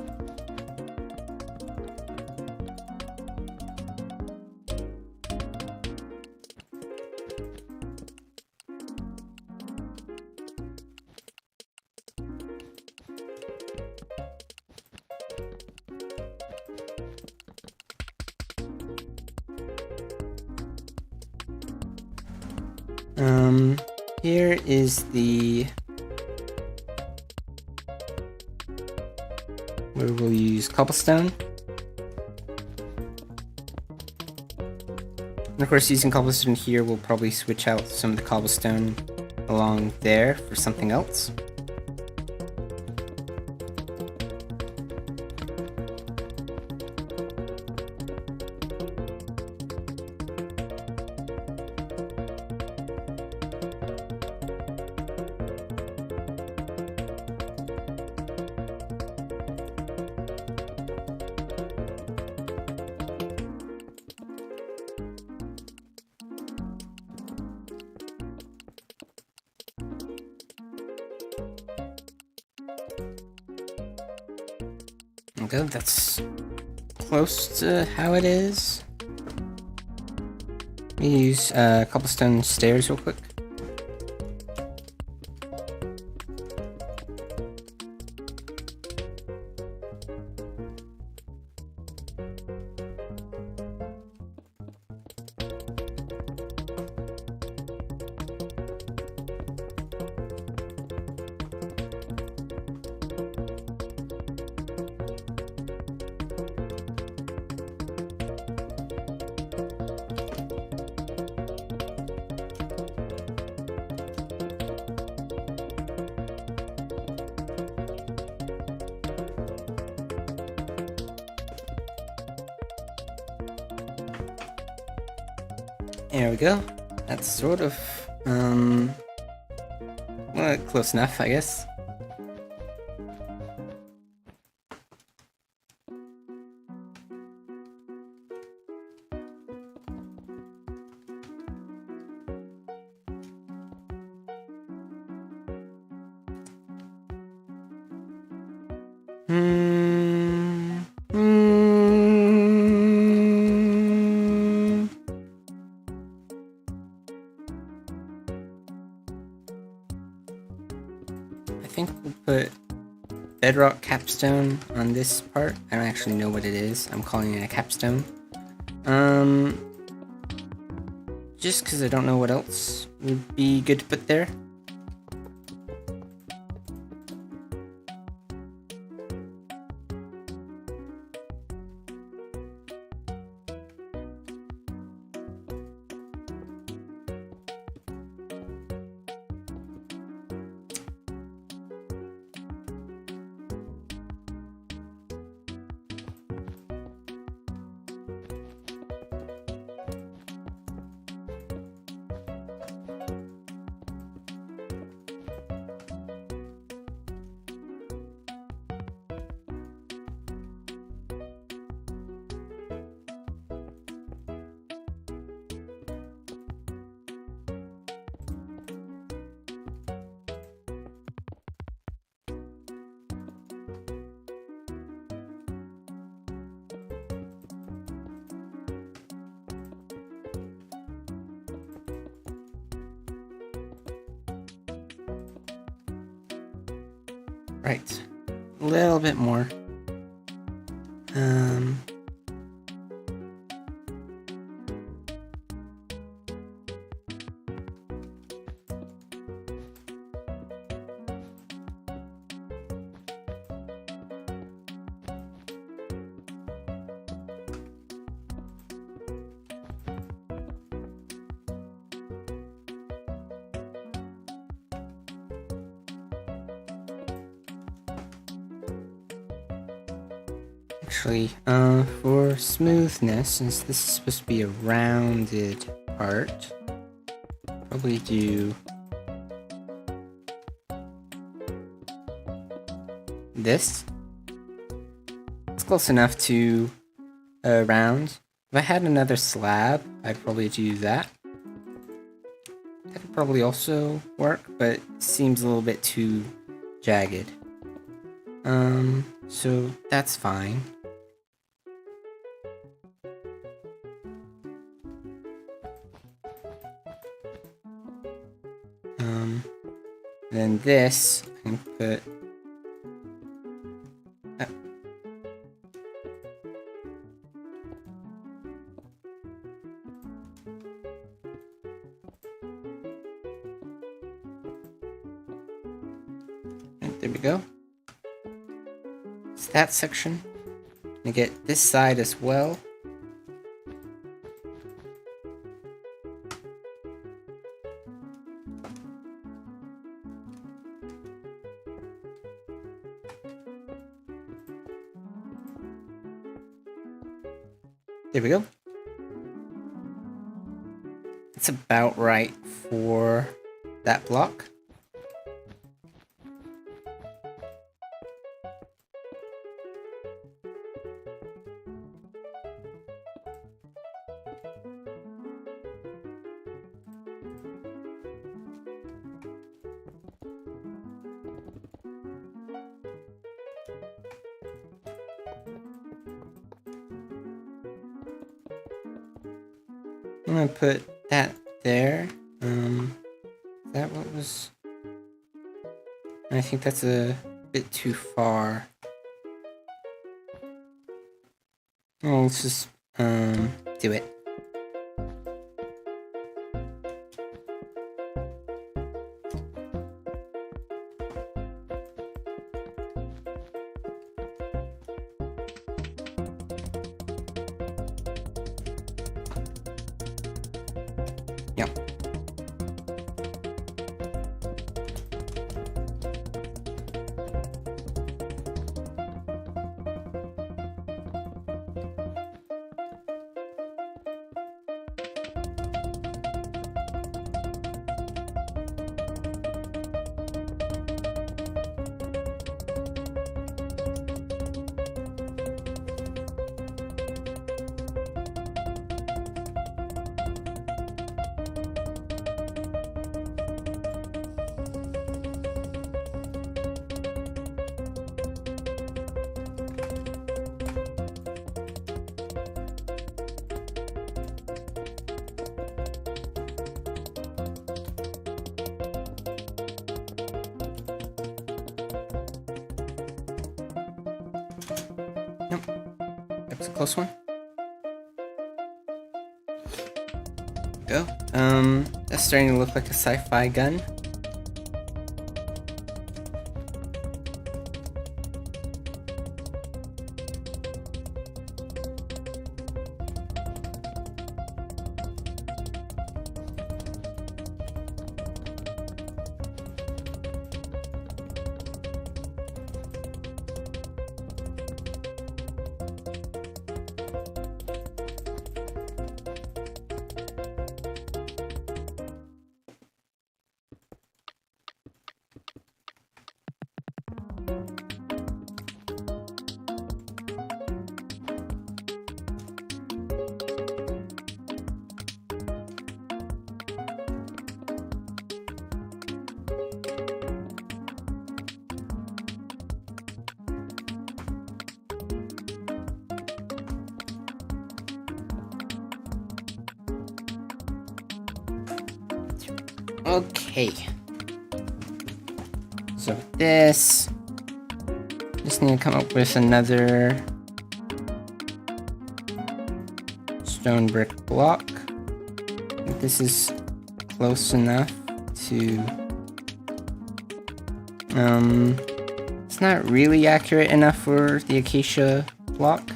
Here is the where we'll use cobblestone. And of course, using cobblestone here, we'll probably switch out some of the cobblestone along there for something else. Okay, that's close to how it is. Let me use cobblestone stairs real quick. There we go. That's sort of, well, close enough, I guess. I think we'll put bedrock capstone on this part. I don't actually know what it is. I'm calling it a capstone. Just because I don't know what else would be good to put there. Right. A little bit more. Actually, for smoothness, since this is supposed to be a rounded part, probably do this. It's close enough to round. If I had another slab, I'd probably do that. That could probably also work, but it seems a little bit too jagged. So that's fine. Then this, I can put... there we go. It's that section. I get this side as well. There we go. It's about right for that block. I'm gonna put that there. Is that what was... I think that's a bit too far. Oh, let's just, do it. Yep. Nope. That was a close one. Go. That's starting to look like a sci-fi gun. Okay. So this... just need to come up with another stone brick block. I think this is close enough to... it's not really accurate enough for the acacia block.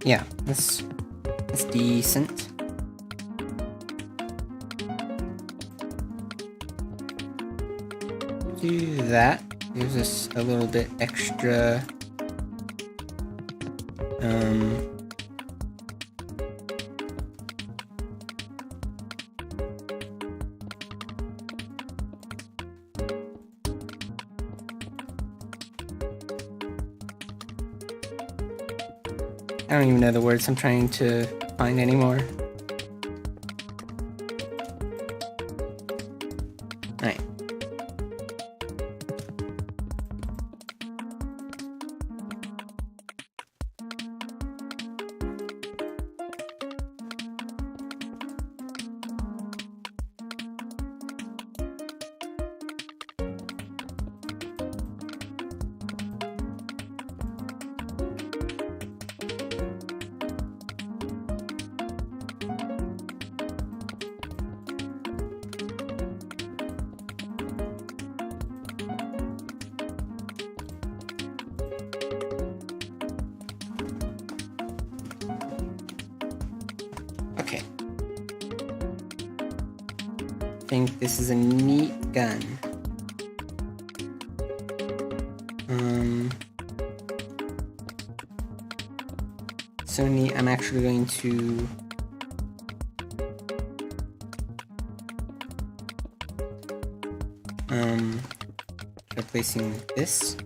Yeah, that's decent. Do that. Gives us a little bit extra. I don't even know the words I'm trying to find anymore. Alright. Okay. I think this is a neat gun. So neat, I'm actually going to replacing this.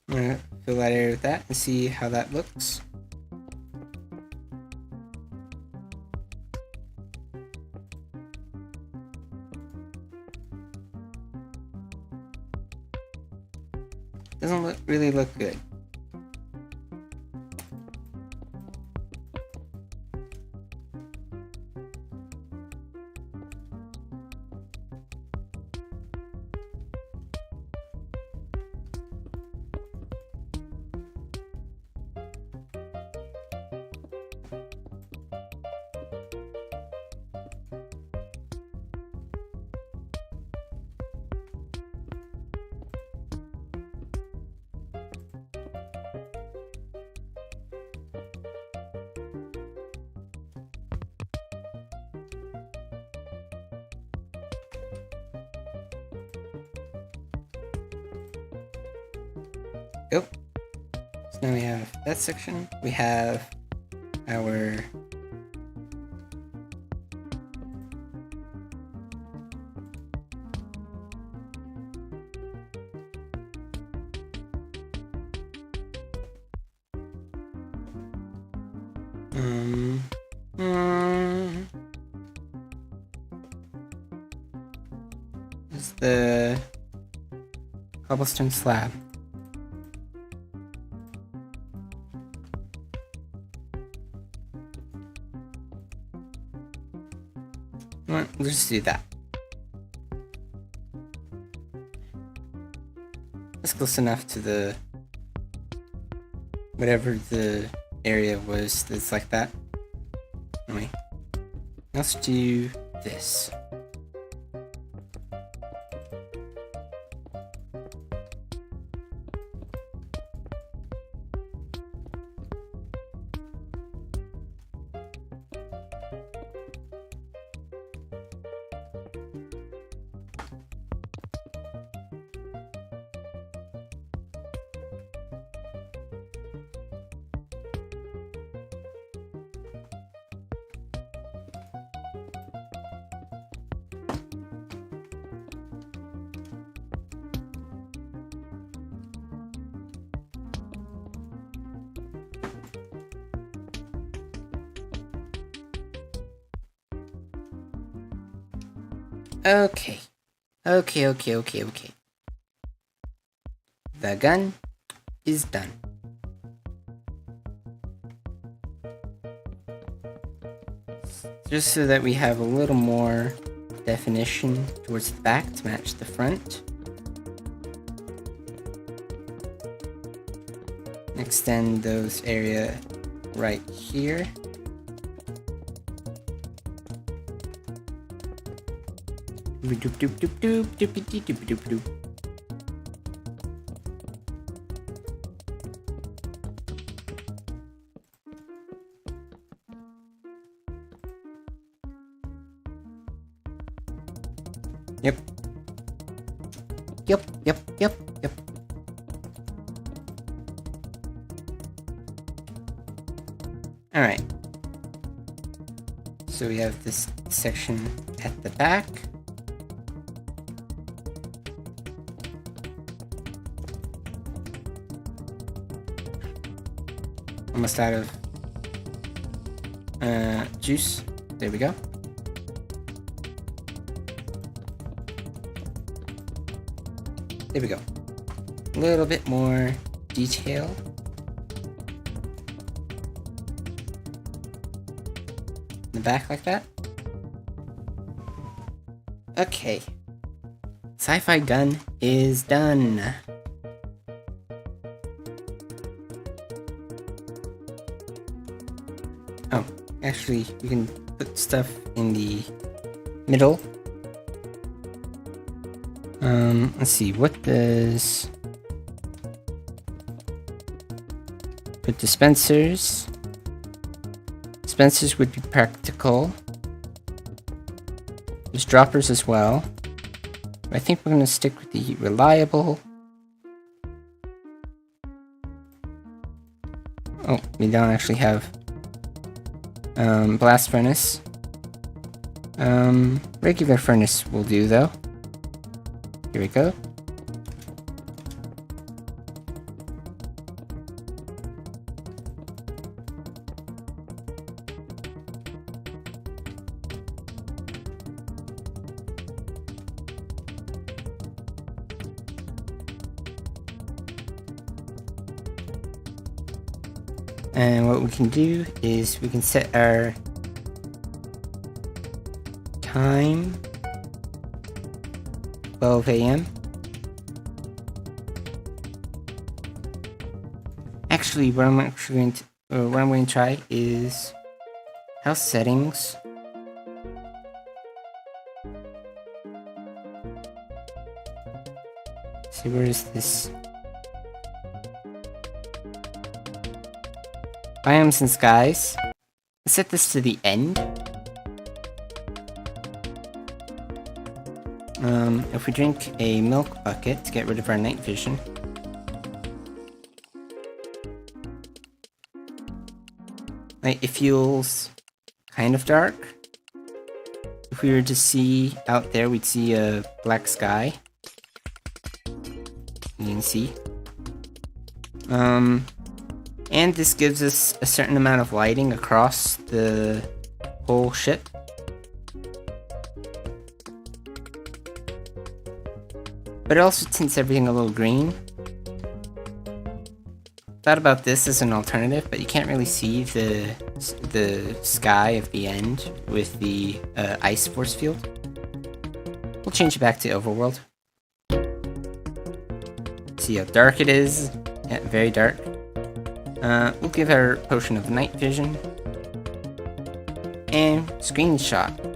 I'm gonna fill that area with that and see how that looks. Doesn't really look good. Go. So now we have that section. We have our this is the cobblestone slab. We'll just do that. That's close enough to the whatever the area was that's like that. Anyway, let's do this. Okay. The gun is done. Just so that we have a little more definition towards the back to match the front. Extend those area right here. Yep. Yep. Alright. So we have this section at the back. Almost out of juice. There we go. There we go. A little bit more detail. In the back like that. Okay. Sci-fi gun is done. Oh, actually, we can put stuff in the middle. Let's see, what does... Put dispensers. Dispensers would be practical. There's droppers as well. I think we're gonna stick with the reliable. Oh, we don't actually have blast furnace. Regular furnace will do though. Here we go. And what we can do is we can set our time 12 a.m. Actually, what I'm going to try is house settings. See, where is this? Biomes and skies. Let's set this to the end. If we drink a milk bucket to get rid of our night vision. Like, it feels kind of dark. If we were to see out there, we'd see a black sky. You can see. And this gives us a certain amount of lighting across the whole ship. But it also tints everything a little green. Thought about this as an alternative, but you can't really see the sky of the end with the ice force field. We'll change it back to overworld. See how dark it is. Yeah, very dark. We'll give our potion of night vision. And screenshot.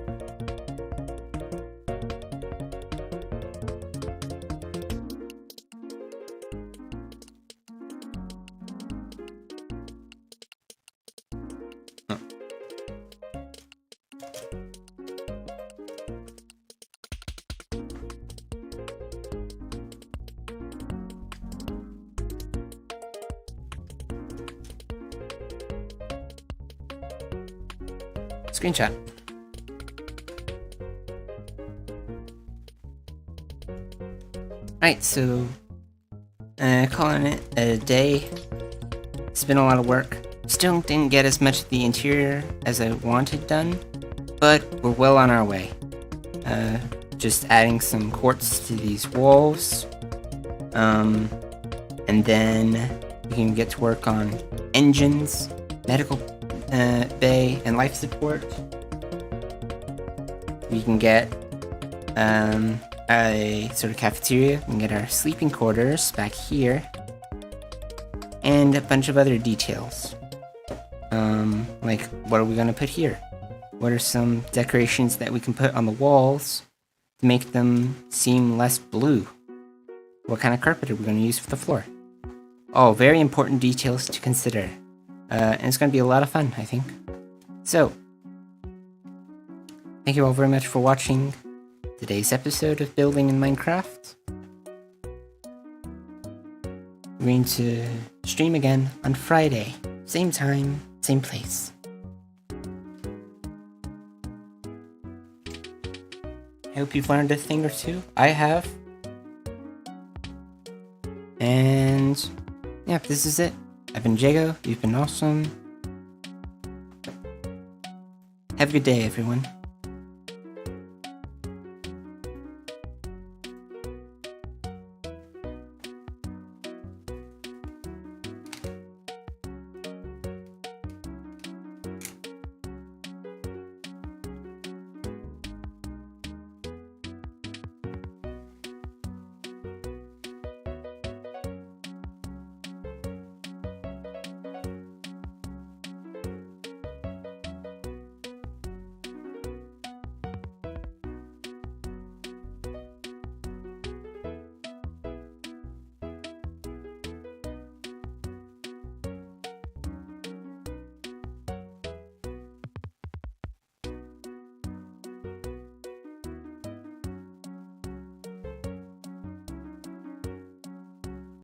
Screenshot. Alright, so calling it a day. It's been a lot of work. Still didn't get as much of the interior as I wanted done, but we're well on our way. Just adding some quartz to these walls. And then we can get to work on engines, medical bay, and life support. We can get a sort of cafeteria. We can get our sleeping quarters back here. And a bunch of other details. Like, what are we gonna put here? What are some decorations that we can put on the walls to make them seem less blue. What kind of carpet are we going to use for the floor? Oh, very important details to consider. And it's going to be a lot of fun, I think. So, thank you all very much for watching today's episode of Building in Minecraft. We're going to stream again on Friday. Same time, same place. I hope you've learned a thing or two. I have. And yeah, this is it. I've been Jago. You've been awesome. Have a good day, everyone.